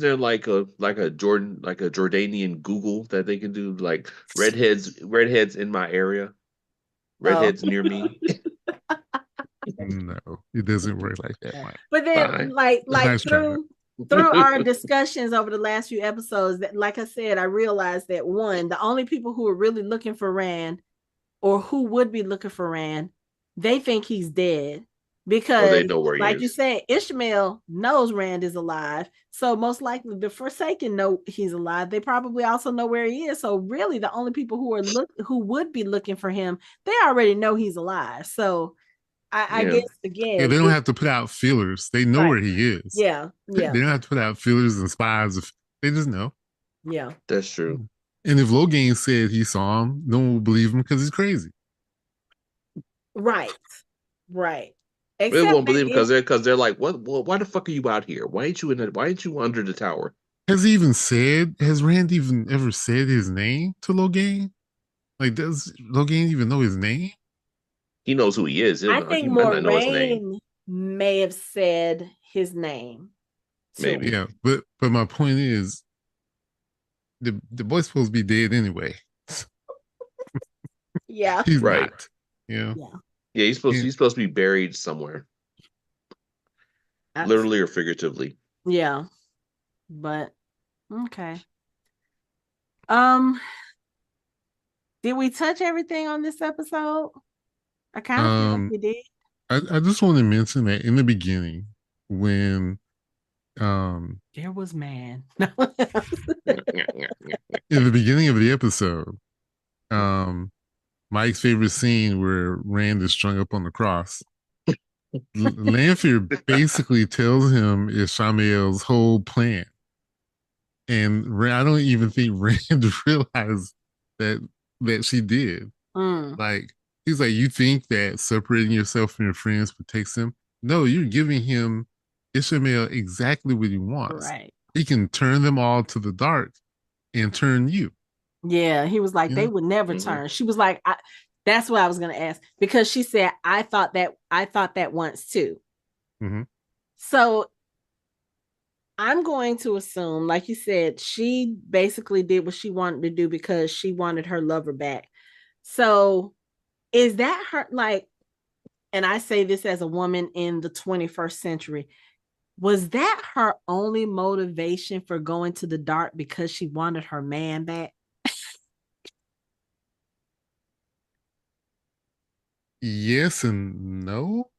S3: there like a Jordanian Google that they can do like redheads in my area,
S1: Oh,
S3: redheads near me?
S2: No, it doesn't work like that, Mike.
S1: but then
S3: Fine.
S1: like
S2: Nice try, though.
S1: through our discussions over the last few episodes, that like I said, I realized that one, the only people who are really looking for Rand or who would be looking for Rand, they think he's dead.
S3: Oh,
S1: Because,
S3: they know where he
S1: like you
S3: is.
S1: said, Ishmael knows Rand is alive. So most likely the Forsaken know he's alive. They probably also know where he is. So really the only people who would be looking for him, they already know he's alive. So I
S3: Yeah,
S1: guess
S2: Yeah,
S1: again,
S2: they don't have to put out feelers. They know
S1: right.
S2: where he is.
S1: Yeah,
S2: They
S1: yeah,
S2: don't have to put out feelers and spies. They just know.
S1: yeah.
S3: that's true.
S2: And if Logain said he saw him, no one will believe him because he's crazy.
S1: Right. Right.
S3: They
S1: Except
S3: won't
S1: that
S3: believe because they're like, what? Well, why the fuck are you out here? Why ain't you under the tower?
S2: Has Rand even ever said his name to Logain? Like, does Logain even know his name?
S3: He knows who he is.
S1: I think
S3: He might not know his name.
S1: Moiraine may have said his name to him.
S3: Maybe.
S2: Yeah, but my point is, the boy's supposed to be dead anyway.
S1: Yeah.
S2: He's
S3: Right.
S2: not. You know,
S1: Yeah.
S3: Yeah,
S2: and,
S3: he's supposed to be buried somewhere,
S1: That's,
S3: literally or figuratively.
S1: yeah. But okay. Um, did we touch everything on this episode? I kind of feel like
S2: um,
S1: we did.
S2: I just want to mention that in the beginning, when
S1: There was man.
S2: in the beginning of the episode, um, Mike's favorite scene where Rand is strung up on the cross. Lanfear basically tells him is Shamiel's whole plan. And I don't even think Rand realized that she did.
S1: Mm,
S2: Like, he's like, you think that separating yourself from your friends protects him? No, you're giving him Ishmael exactly what he wants.
S1: right.
S2: He can turn them all to the dark and turn you.
S1: Yeah, he was like,
S2: You
S1: they
S2: know?
S1: would never
S3: Hmm.
S1: turn. She was like, that's what I was gonna ask because she said, I thought that once too.
S2: Mm-hmm.
S1: So I'm going to assume, like you said, she basically did what she wanted to do because she wanted her lover back. So is that her like, and I say this as a woman in the 21st century, was that her only motivation for going to the dark because she wanted her man back?
S2: Yes and no.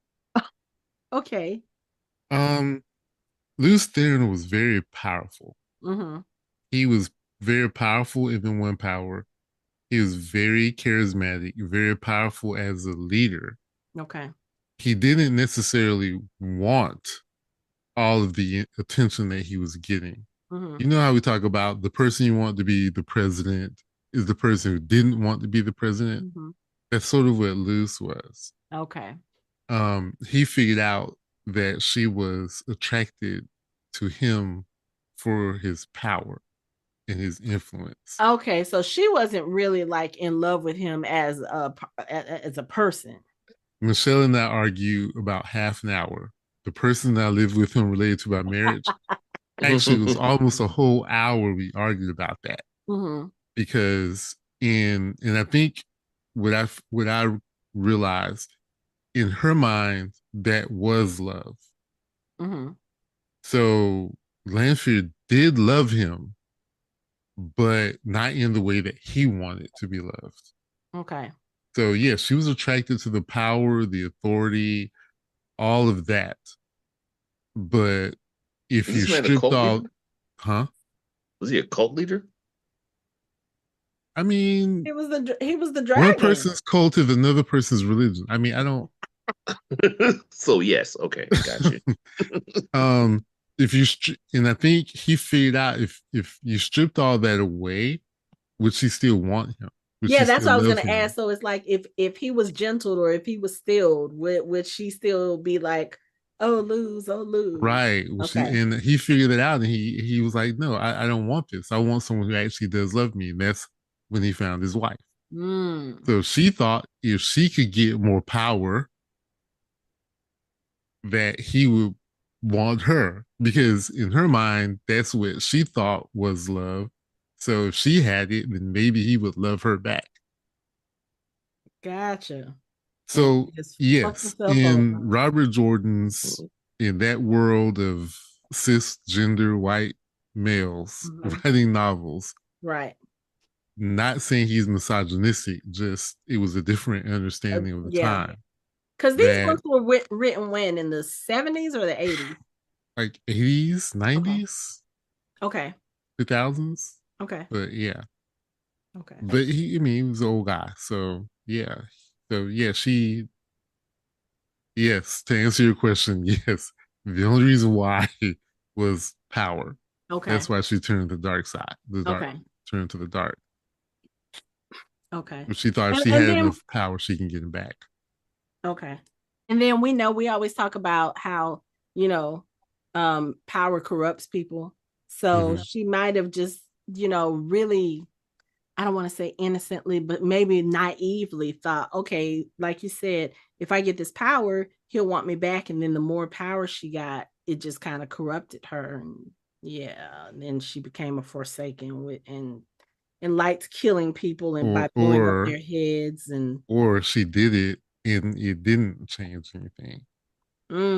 S1: Okay.
S2: Um, Luce Theron was very powerful.
S1: Mm-hmm.
S2: He was very powerful in one power. He was very charismatic, very powerful as a leader.
S1: Okay.
S2: He didn't necessarily want all of the attention that he was getting.
S1: Mm-hmm.
S2: You know how we talk about the person you want to be the president is the person who didn't want to be the president?
S1: Mm-hmm.
S2: That's sort of what Luce was.
S1: Okay.
S2: He figured out that she was attracted to him for his power and his influence.
S1: Okay. So she wasn't really like in love with him as a person.
S2: Michelle and I argue about half an hour. The person that I lived with him related to my marriage, actually, it was almost a whole hour we argued about that
S1: Mm-hmm.
S2: because and I think what I realized in her mind that was love.
S1: Mm-hmm.
S2: So Lanfear did love him, but not in the way that he wanted to be loved.
S1: Okay.
S2: So yeah, she was attracted to the power, the authority, all of that. But if
S3: Is
S2: you
S3: this man a
S2: stripped
S3: cult
S2: all,
S3: leader?
S2: huh?
S3: Was he a cult leader?
S2: I mean,
S1: He was the
S2: one
S1: dragon.
S2: person's cult is another person's religion. I mean, I don't.
S3: So yes, okay, got you.
S2: um, if you and I think he figured out if you stripped all that away, would she still want him? Would
S1: Yeah,
S2: she
S1: that's
S2: still
S1: what I was
S2: love
S1: gonna
S2: him?
S1: ask. So it's like if he was gentled or if he was stilled, would she still be like, oh lose, oh lose?
S2: Right. Well,
S1: Okay.
S2: and he figured it out, and he was like, no, I don't want this. I want someone who actually does love me, and that's when he found his wife.
S1: Mm.
S2: So she thought if she could get more power, that he would want her because in her mind, that's what she thought was love. So if she had it, then maybe he would love her back.
S1: Gotcha. And
S2: So
S1: just fucked
S2: yes,
S1: himself
S2: in
S1: over.
S2: Robert Jordan's in that world of cisgender white males writing novels,
S1: Right.
S2: not saying he's misogynistic, just it was a different understanding of the
S1: Yeah.
S2: time.
S1: Because these
S2: That
S1: books were written when? In the 70s or the 80s?
S2: like 80s, 90s,
S1: Okay.
S2: 2000s.
S1: Okay.
S2: But yeah.
S1: Okay.
S2: But he was an old guy. So yeah. So yeah, yes, to answer your question, yes. The only reason why was power.
S1: Okay.
S2: That's why she turned to the dark side.
S1: Okay.
S2: Turned to the dark.
S1: Okay.
S2: But she thought if she
S1: And
S2: had
S1: then
S2: enough power, she can get it back.
S1: okay. And then we always talk about how, power corrupts people. So she might have just, really, I don't want to say innocently, but maybe naively thought, okay, like you said, if I get this power, he'll want me back. And then the more power she got, it just kind of corrupted her. And yeah, and then she became a Forsaken and liked killing people and by blowing up their heads
S2: or she did it and it didn't change anything.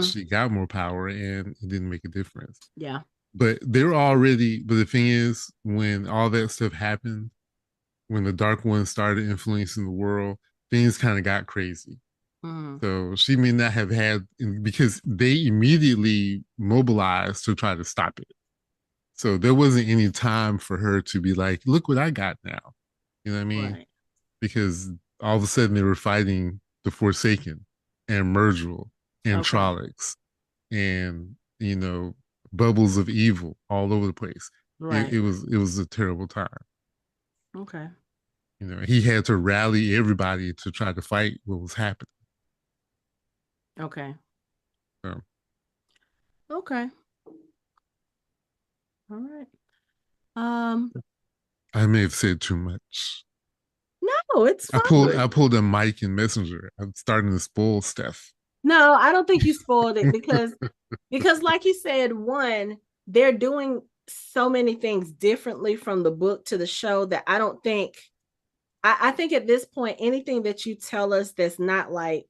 S2: She got more power and it didn't make a difference.
S1: Yeah.
S2: But but the thing is, when all that stuff happened, when the Dark One started influencing the world, things kind of got crazy. So she may not have had, because they immediately mobilized to try to stop it. So there wasn't any time for her to be like, look what I got now. You know what I mean?
S1: Right.
S2: Because all of a sudden they were fighting the Forsaken and Murdril and Trollocs and, bubbles of evil all over the place.
S1: Right.
S2: It was a terrible time.
S1: Okay.
S2: He had to rally everybody to try to fight what was happening.
S1: Okay.
S2: So.
S1: Okay. All right.
S2: I may have said too much.
S1: No, it's fine.
S2: I pulled a mic and messenger. I'm starting to spoil stuff.
S1: No, I don't think you spoiled it because like you said, one, they're doing so many things differently from the book to the show that I don't think I think at this point, anything that you tell us that's not like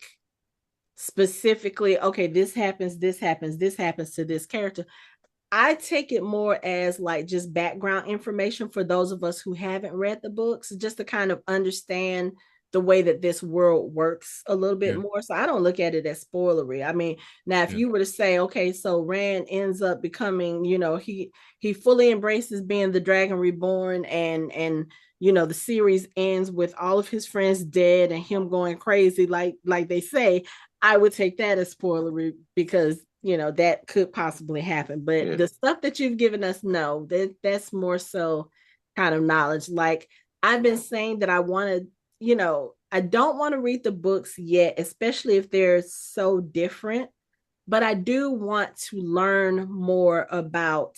S1: specifically, okay, this happens, this happens, this happens to this character. I take it more as like just background information for those of us who haven't read the books, just to kind of understand the way that this world works a little bit more. So I don't look at it as spoilery. I mean, now if you were to say, okay, so Rand ends up becoming, he fully embraces being the Dragon Reborn, and the series ends with all of his friends dead and him going crazy, like they say, I would take that as spoilery because that could possibly happen. But the stuff that you've given us, no, that's more so kind of knowledge. Like I've been saying that I want to, I don't want to read the books yet, especially if they're so different, but I do want to learn more about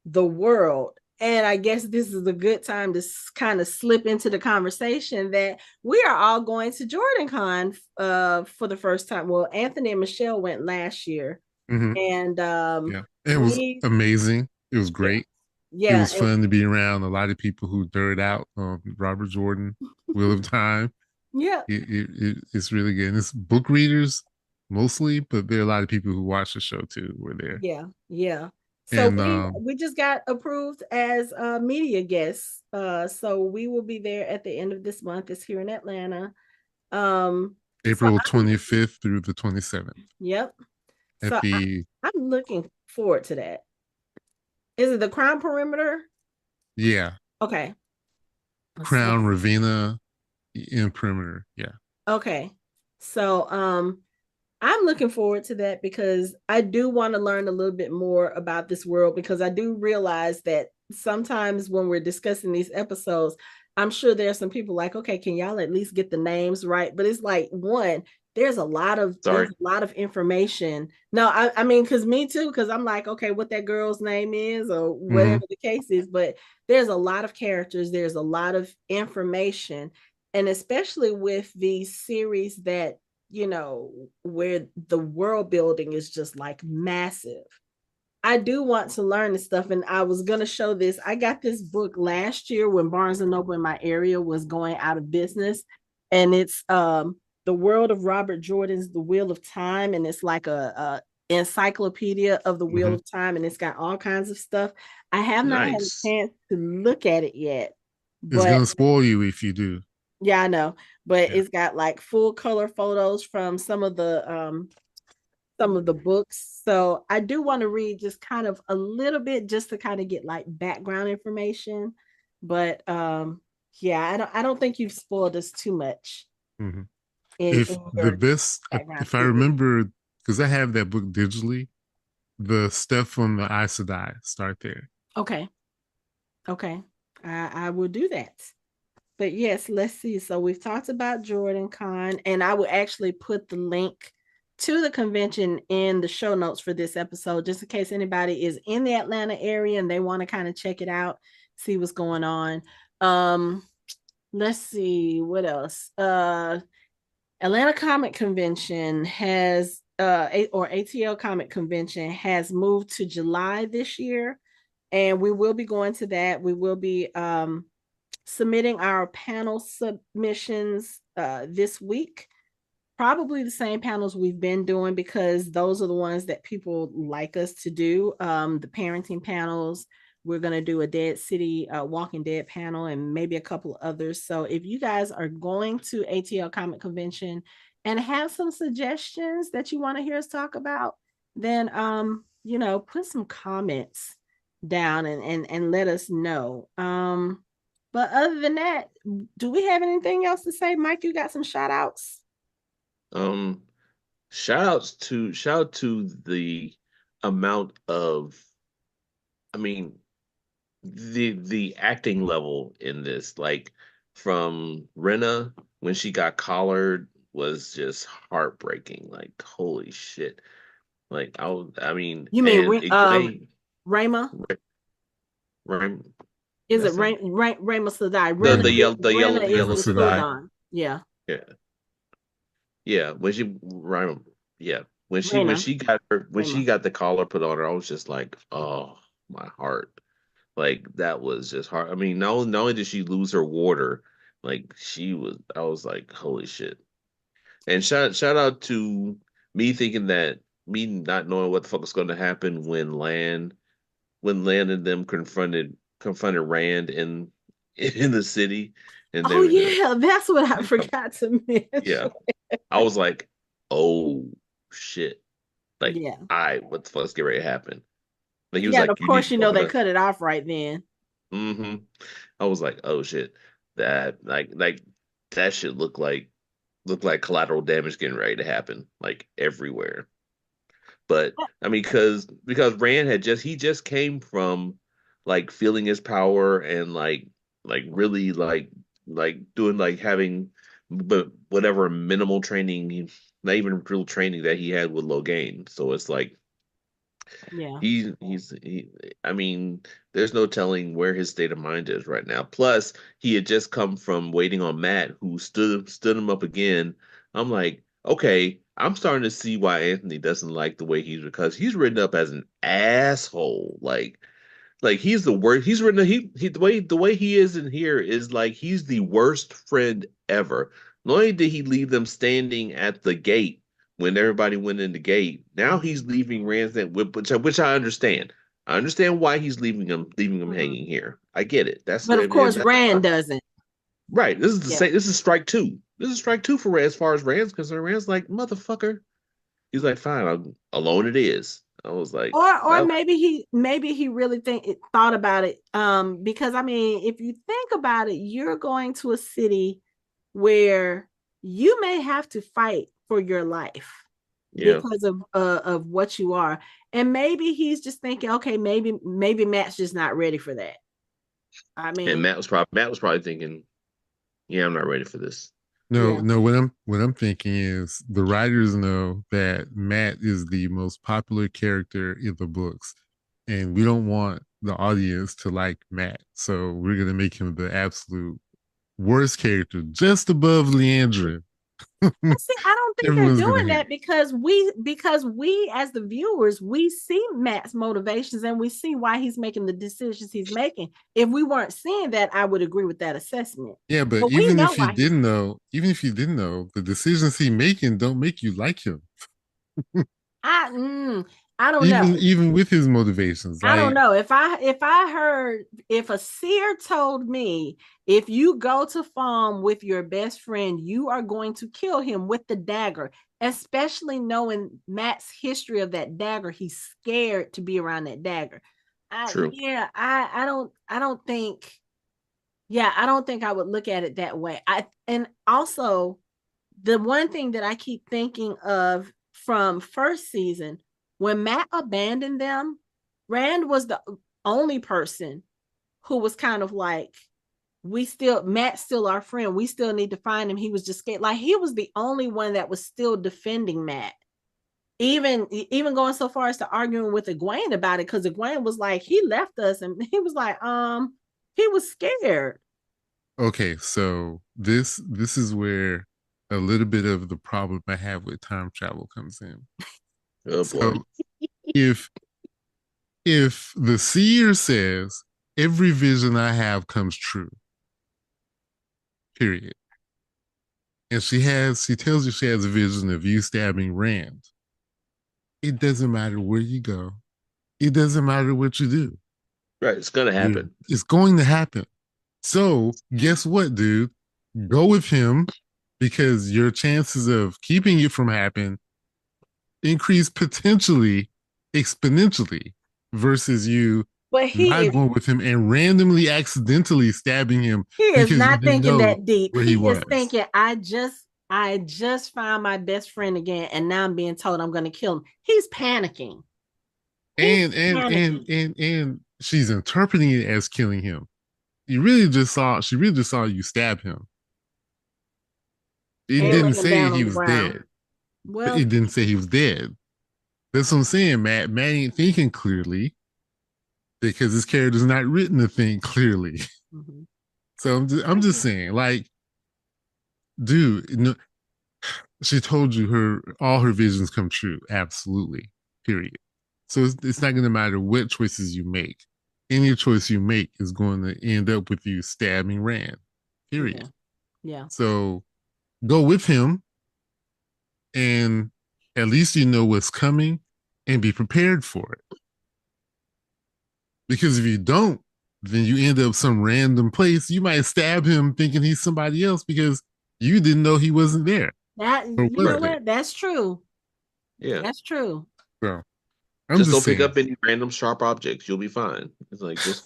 S1: the world. And I guess this is a good time to kind of slip into the conversation that we are all going to JordanCon for the first time. Well, Anthony and Michelle went last year. And
S2: it was amazing. It was great.
S1: Yeah.
S2: It was fun to be around a lot of people who dirt out Robert Jordan, Wheel of Time.
S1: Yeah.
S2: It's really good. And it's book readers mostly, but there are a lot of people who watch the show too were there.
S1: Yeah. Yeah. So we just got approved as media guests. So we will be there at the end of this month. It's here in Atlanta.
S2: April 25th through the 27th.
S1: Yep. So I'm looking forward to that. Is it the Crown Perimeter?
S2: Yeah.
S1: Okay.
S2: Crown, Ravenna, in Perimeter. Yeah.
S1: Okay. So I'm looking forward to that because I do want to learn a little bit more about this world, because I do realize that sometimes when we're discussing these episodes, I'm sure there are some people like, okay, can y'all at least get the names right? But it's like, one, there's a lot of information. No, I mean, because me too, because I'm like, okay, what that girl's name is or whatever the case is, but there's a lot of characters, there's a lot of information. And especially with these series that where the world building is just like massive. I do want to learn this stuff, and I was gonna show this. I got this book last year when Barnes and Noble in my area was going out of business, and it's The World of Robert Jordan's The Wheel of Time, and it's like a encyclopedia of the Wheel of Time, and it's got all kinds of stuff. I have not had a chance to look at it yet,
S2: It's
S1: but
S2: gonna spoil you if you do.
S1: yeah, I know. But it's got like full color photos from some of the books. So I do want to read just kind of a little bit just to kind of get like background information. But yeah, I don't think you've spoiled us too much
S2: Mm-hmm.
S1: in
S2: If the
S1: your
S2: best,
S1: background.
S2: if I remember, because I have that book digitally, the stuff from the Aes Sedai start there.
S1: Okay. I will do that. But yes, let's see. So we've talked about Jordan Con, and I will actually put the link to the convention in the show notes for this episode, just in case anybody is in the Atlanta area and they want to kind of check it out, see what's going on. Let's see what else. Atlanta Comic Convention has or ATL Comic Convention has moved to July this year, and we will be going to that. We will be submitting our panel submissions this week. Probably the same panels we've been doing because those are the ones that people like us to do. The parenting panels, we're going to do a Dead City Walking Dead panel and maybe a couple others. So if you guys are going to ATL Comic Convention and have some suggestions that you want to hear us talk about, then put some comments down and let us know. But other than that, do we have anything else to say? Mike, you got some shout outs?
S3: Shout out to the amount of, I mean, the acting level in this, like from Renna when she got collared was just heartbreaking. Like holy shit. Like I mean,
S1: You mean
S3: and Egwene,
S1: Rema?
S3: Rem,
S1: Is it
S3: that's not
S1: Rema Sedai?
S3: the
S1: Renna is
S3: yellow
S1: the
S3: Sedai.
S1: Sildon. Yeah.
S3: Yeah. Yeah, when she yeah, when
S1: Renna.
S3: she got when she
S1: Rema.
S3: got the collar put on her, I was just like, oh, my heart. Like that was just hard. I mean, not only did she lose her water, like I was like, holy shit. And shout out to me not knowing what the fuck was going to happen when Land and them confronted Rand in the city, and they
S1: Oh
S3: were just
S1: yeah, that's what I forgot to
S3: yeah.
S1: mention.
S3: I was like, oh shit. Like,
S1: Yeah.
S3: what the fuck's getting ready to happen? Like he was
S1: Yeah, and
S3: like,
S1: of
S3: you need
S1: course,
S3: to open
S1: they
S3: up.
S1: cut it off right then.
S3: hmm I was like, oh shit. That like that should look like collateral damage getting ready to happen, like everywhere. But I mean, because Rand he just came from like feeling his power and like really like doing like having but whatever minimal training, not even real training that he had with Logain. So it's like
S1: Yeah.
S3: he I mean, there's no telling where his state of mind is right now. Plus, he had just come from waiting on Matt, who stood him up again. I'm like, okay, I'm starting to see why Anthony doesn't like the way because he's written up as an asshole. Like he's the worst. He's written he the way he is in here is like he's the worst friend ever. Not only did he leave them standing at the gate when everybody went in the gate, now he's leaving Rand's which I understand. I understand why he's leaving him
S1: Mhm.
S3: hanging here. I get it.
S1: But of course,
S3: That's
S1: Rand doesn't.
S3: right. This is the
S1: Yeah.
S3: same. This is strike two. This is strike two for Rand as far as Rand's concerned. Rand's like motherfucker. He's like, fine, alone it is. I was like,
S1: Or
S3: that,
S1: maybe he really thought about it. Because I mean, if you think about it, you're going to a city where you may have to fight for your life
S3: yeah.
S1: because of what you are. And maybe he's just thinking, okay, maybe Matt's just not ready for that. I
S3: And
S1: mean,
S3: Matt was probably thinking, yeah, I'm not ready for this.
S2: No,
S1: yeah.
S2: no. What I'm thinking is the writers know that Matt is the most popular character in the books, and we don't want the audience to like Matt, so we're gonna make him the absolute worst character, just above Liandrin.
S1: See, I don't think they're
S2: Everyone's gonna
S1: doing
S2: hate
S1: that because we as the viewers, we see Matt's motivations and we see why he's making the decisions he's making. If we weren't seeing that, I would agree with that assessment.
S2: Yeah, but
S1: But we
S2: even
S1: know
S2: if you
S1: why he's
S2: didn't know, the decisions he making don't make you like him.
S1: I don't know.
S2: Even with his motivations,
S1: I don't
S2: like
S1: know. If I heard if a seer told me if you go to farm with your best friend, you are going to kill him with the dagger, especially knowing Matt's history of that dagger, he's scared to be around that dagger.
S3: True.
S1: I don't think I don't think I would look at it that way. And also the one thing that I keep thinking of from first season, when Matt abandoned them, Rand was the only person who was kind of like, Matt's still our friend. We still need to find him. He was just scared. Like he was the only one that was still defending Matt. Even going so far as to arguing with Egwene about it, because Egwene was like, he left us, and he was like, he was scared.
S2: okay, so this is where a little bit of the problem I have with time travel comes in.
S3: Oh boy.
S2: So if the seer says every vision I have comes true, period, and she tells you she has a vision of you stabbing Rand, it doesn't matter where you go, it doesn't matter what you do,
S3: Right, it's gonna happen.
S2: it's going to happen. So guess what, dude? Go with him because your chances of keeping it from happening increase potentially exponentially versus you
S1: But
S2: not going with him and randomly accidentally stabbing him
S1: he is
S2: because you
S1: not
S2: didn't
S1: thinking
S2: know
S1: that deep.
S2: where
S1: He
S2: he
S1: is
S2: was.
S1: thinking, I just found my best friend again, and now I'm being told I'm going to kill him. He's panicking. He's panicking.
S2: And she's interpreting it as killing him. She really just saw you stab him. It
S1: And
S2: didn't
S1: lay him
S2: say
S1: down on
S2: he
S1: the
S2: was
S1: ground.
S2: dead. But
S1: Well,
S2: it didn't say he was dead. That's what I'm saying, Matt. Matt ain't thinking clearly because his character's not written to think clearly.
S1: mhm.
S2: So I'm just saying, like, dude, no, she told you all her visions come true. Absolutely. Period. So it's not going to matter what choices you make. Any choice you make is going to end up with you stabbing Rand. Period.
S1: Yeah. Yeah.
S2: So go with him, and at least you know what's coming, and be prepared for it. Because if you don't, then you end up some random place. You might stab him thinking he's somebody else because you didn't know he wasn't there
S1: That
S2: or
S1: you
S2: was
S1: know
S2: there.
S1: what? That's true.
S3: Yeah.
S1: That's true.
S2: So I'm
S3: Just
S2: just
S3: don't pick
S2: saying,
S3: up any random sharp objects. You'll be fine. It's like
S2: if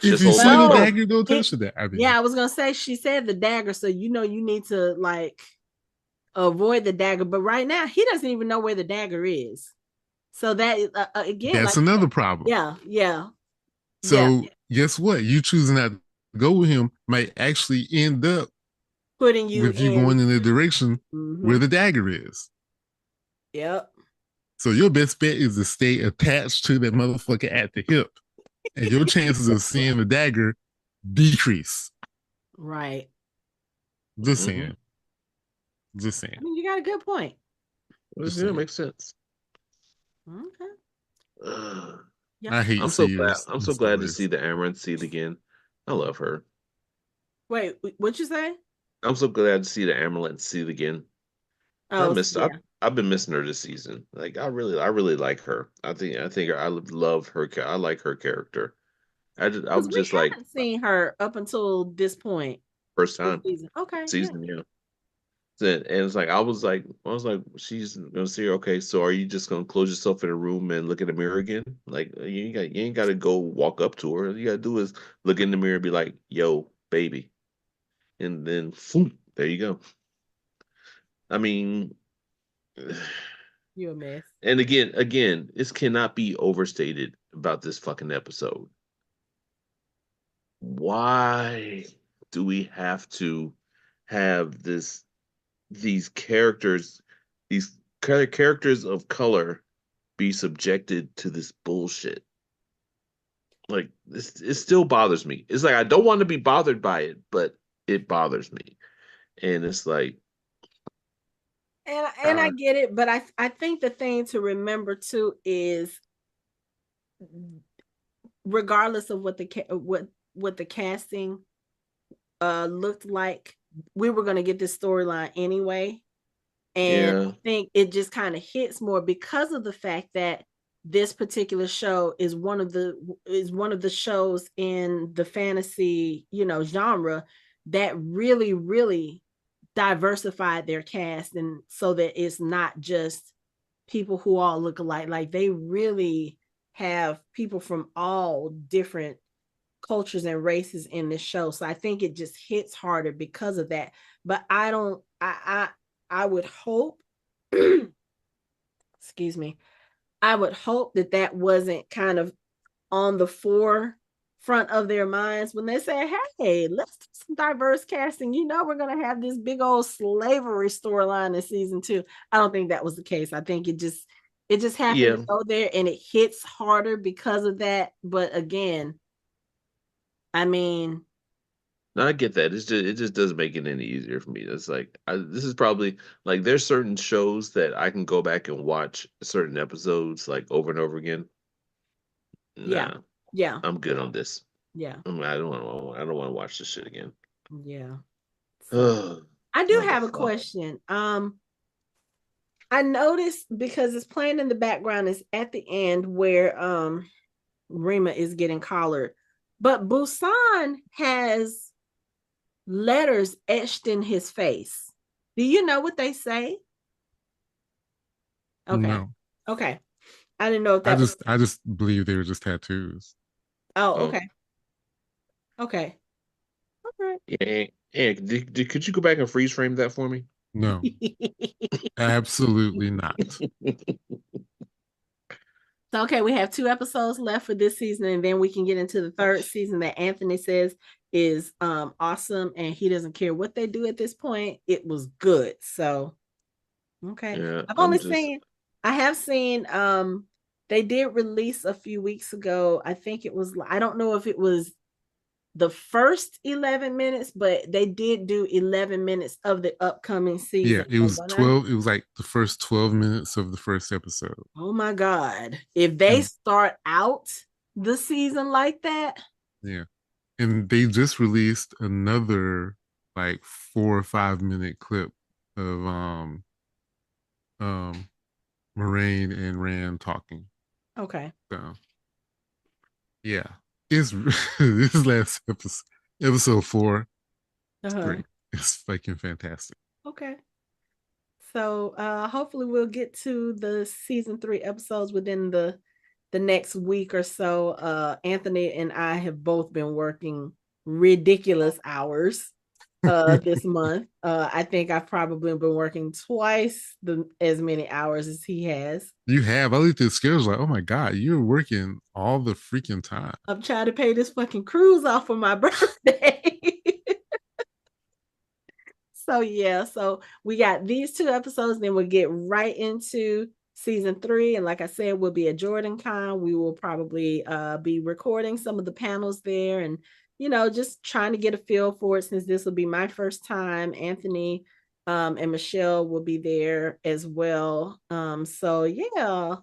S3: just
S2: you
S3: hold
S2: see
S3: my
S2: the
S3: hand.
S1: No,
S2: dagger, don't touch
S1: it,
S2: the dagger. I mean,
S1: yeah, I was gonna say she said the dagger, so you need to like avoid the dagger. But right now, he doesn't even know where the dagger is. So that again,
S2: that's
S1: like,
S2: another problem.
S1: yeah, yeah, yeah,
S2: So guess what? You choosing not to go with him might actually end up
S1: putting you
S2: with you
S1: in.
S2: going in the direction where
S1: Mm-hmm.
S2: the dagger is.
S1: Yep.
S2: So your best bet is to stay attached to that motherfucker at the hip, and your chances of seeing the dagger decrease.
S1: Right.
S2: Just
S3: Mm-hmm.
S2: saying. Just saying.
S1: I mean, you got a good point.
S2: Just
S3: Yeah, it
S2: saying.
S3: makes sense.
S1: Okay.
S3: Ugh.
S1: Yeah.
S2: I hate
S3: I'm so glad.
S2: seers
S3: I'm
S2: and
S3: so glad to
S2: stories.
S3: see the Amyrlin Seat again. I love her.
S1: Wait, what you say?
S3: I'm so glad to see the Amyrlin Seat again. I
S1: Oh,
S3: missed.
S1: yeah.
S3: I've been missing her this season. Like I really like her. I think I love her. I like her character. I
S1: Because
S3: was
S1: we
S3: just like
S1: haven't seen her up until this point
S3: first
S1: this
S3: time
S1: season. Okay. Yeah.
S3: season, yeah. And it's like I was like, she's gonna see her. Okay, so are you just gonna close yourself in a room and look in the mirror again? Like you ain't got to go walk up to her. All you gotta do is look in the mirror and be like, "Yo, baby," and then phoom, there you go. I mean,
S1: You a mess.
S3: and again, this cannot be overstated about this fucking episode. Why do we have to have these characters, these characters of color be subjected to this bullshit? Like this, it still bothers me. It's like I don't want to be bothered by it, but it bothers me. And it's like
S1: And I get it, but I think the thing to remember too is, regardless of what the casting looked like, we were going to get this storyline anyway. And I think it just kind of hits more because of the fact that this particular show is one of the shows in the fantasy, genre that really, really diversified their cast, and so that it's not just people who all look alike. Like, they really have people from all different cultures and races in this show. So I think it just hits harder because of that. But I would hope, excuse me, I would hope that wasn't kind of on the forefront of their minds when they say, hey, let's do some diverse casting. We're going to have this big old slavery storyline in season 2. I don't think that was the case. I think it just happened to go there, and it hits harder because of that. But again, I mean,
S3: no, I get that. It just doesn't make it any easier for me. It's like this is probably like there's certain shows that I can go back and watch certain episodes like over and over again. Nah,
S1: yeah,
S3: I'm good on this.
S1: Yeah,
S3: I don't want to watch this shit again.
S1: Yeah. So, I do have a question. I noticed, because it's playing in the background, is at the end where Rema is getting collared, but Busan has letters etched in his face. Do you know what they say? Okay.
S2: No.
S1: Okay. I didn't know if that
S2: I just believe they were just tattoos.
S1: Oh, okay. Okay.
S3: All right. Yeah. Could you go back and freeze frame that for me?
S2: No. Absolutely not.
S1: So, okay, we have 2 episodes left for this season, and then we can get into the 3rd season that Anthony says is awesome, and he doesn't care what they do at this point. It was good. So, okay.
S3: Yeah,
S1: I have seen they did release a few weeks ago. I think it was, I don't know if it was the first 11 minutes, but they did do 11 minutes of the upcoming season.
S2: Yeah, it was 12. It was like the first 12 minutes of the first episode.
S1: Oh my God. If they start out the season like that.
S2: Yeah. And they just released another like 4 or 5 minute clip of Moiraine and Rand talking.
S1: Okay.
S2: So yeah. It's this last episode 4. It's great. It's fucking fantastic.
S1: Okay. So hopefully we'll get to the season 3 episodes within the next week or so. Anthony and I have both been working ridiculous hours this month. I think I've probably been working twice as many hours as he has.
S2: You have. I looked at the schedule like, oh my God, you're working all the freaking time.
S1: I'm trying to pay this fucking cruise off for my birthday. So yeah, so we got these 2 episodes, then we'll get right into season 3. And like I said, we'll be at JordanCon. We will probably be recording some of the panels there, and just trying to get a feel for it, since this will be my first time. Anthony and Michelle will be there as well. So yeah,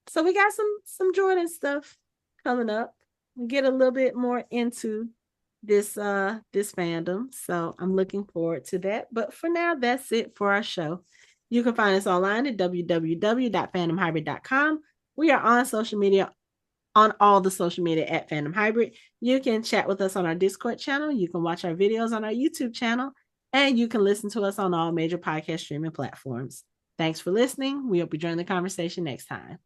S1: so we got some Jordan stuff coming up. We get a little bit more into this fandom, so I'm looking forward to that. But for now, that's it for our show. You can find us online at www.fandomhybrid.com. We are on social media, on all the social media at Fandom Hybrid. You can chat with us on our Discord channel. You can watch our videos on our YouTube channel, and you can listen to us on all major podcast streaming platforms. Thanks for listening. We hope you join the conversation next time.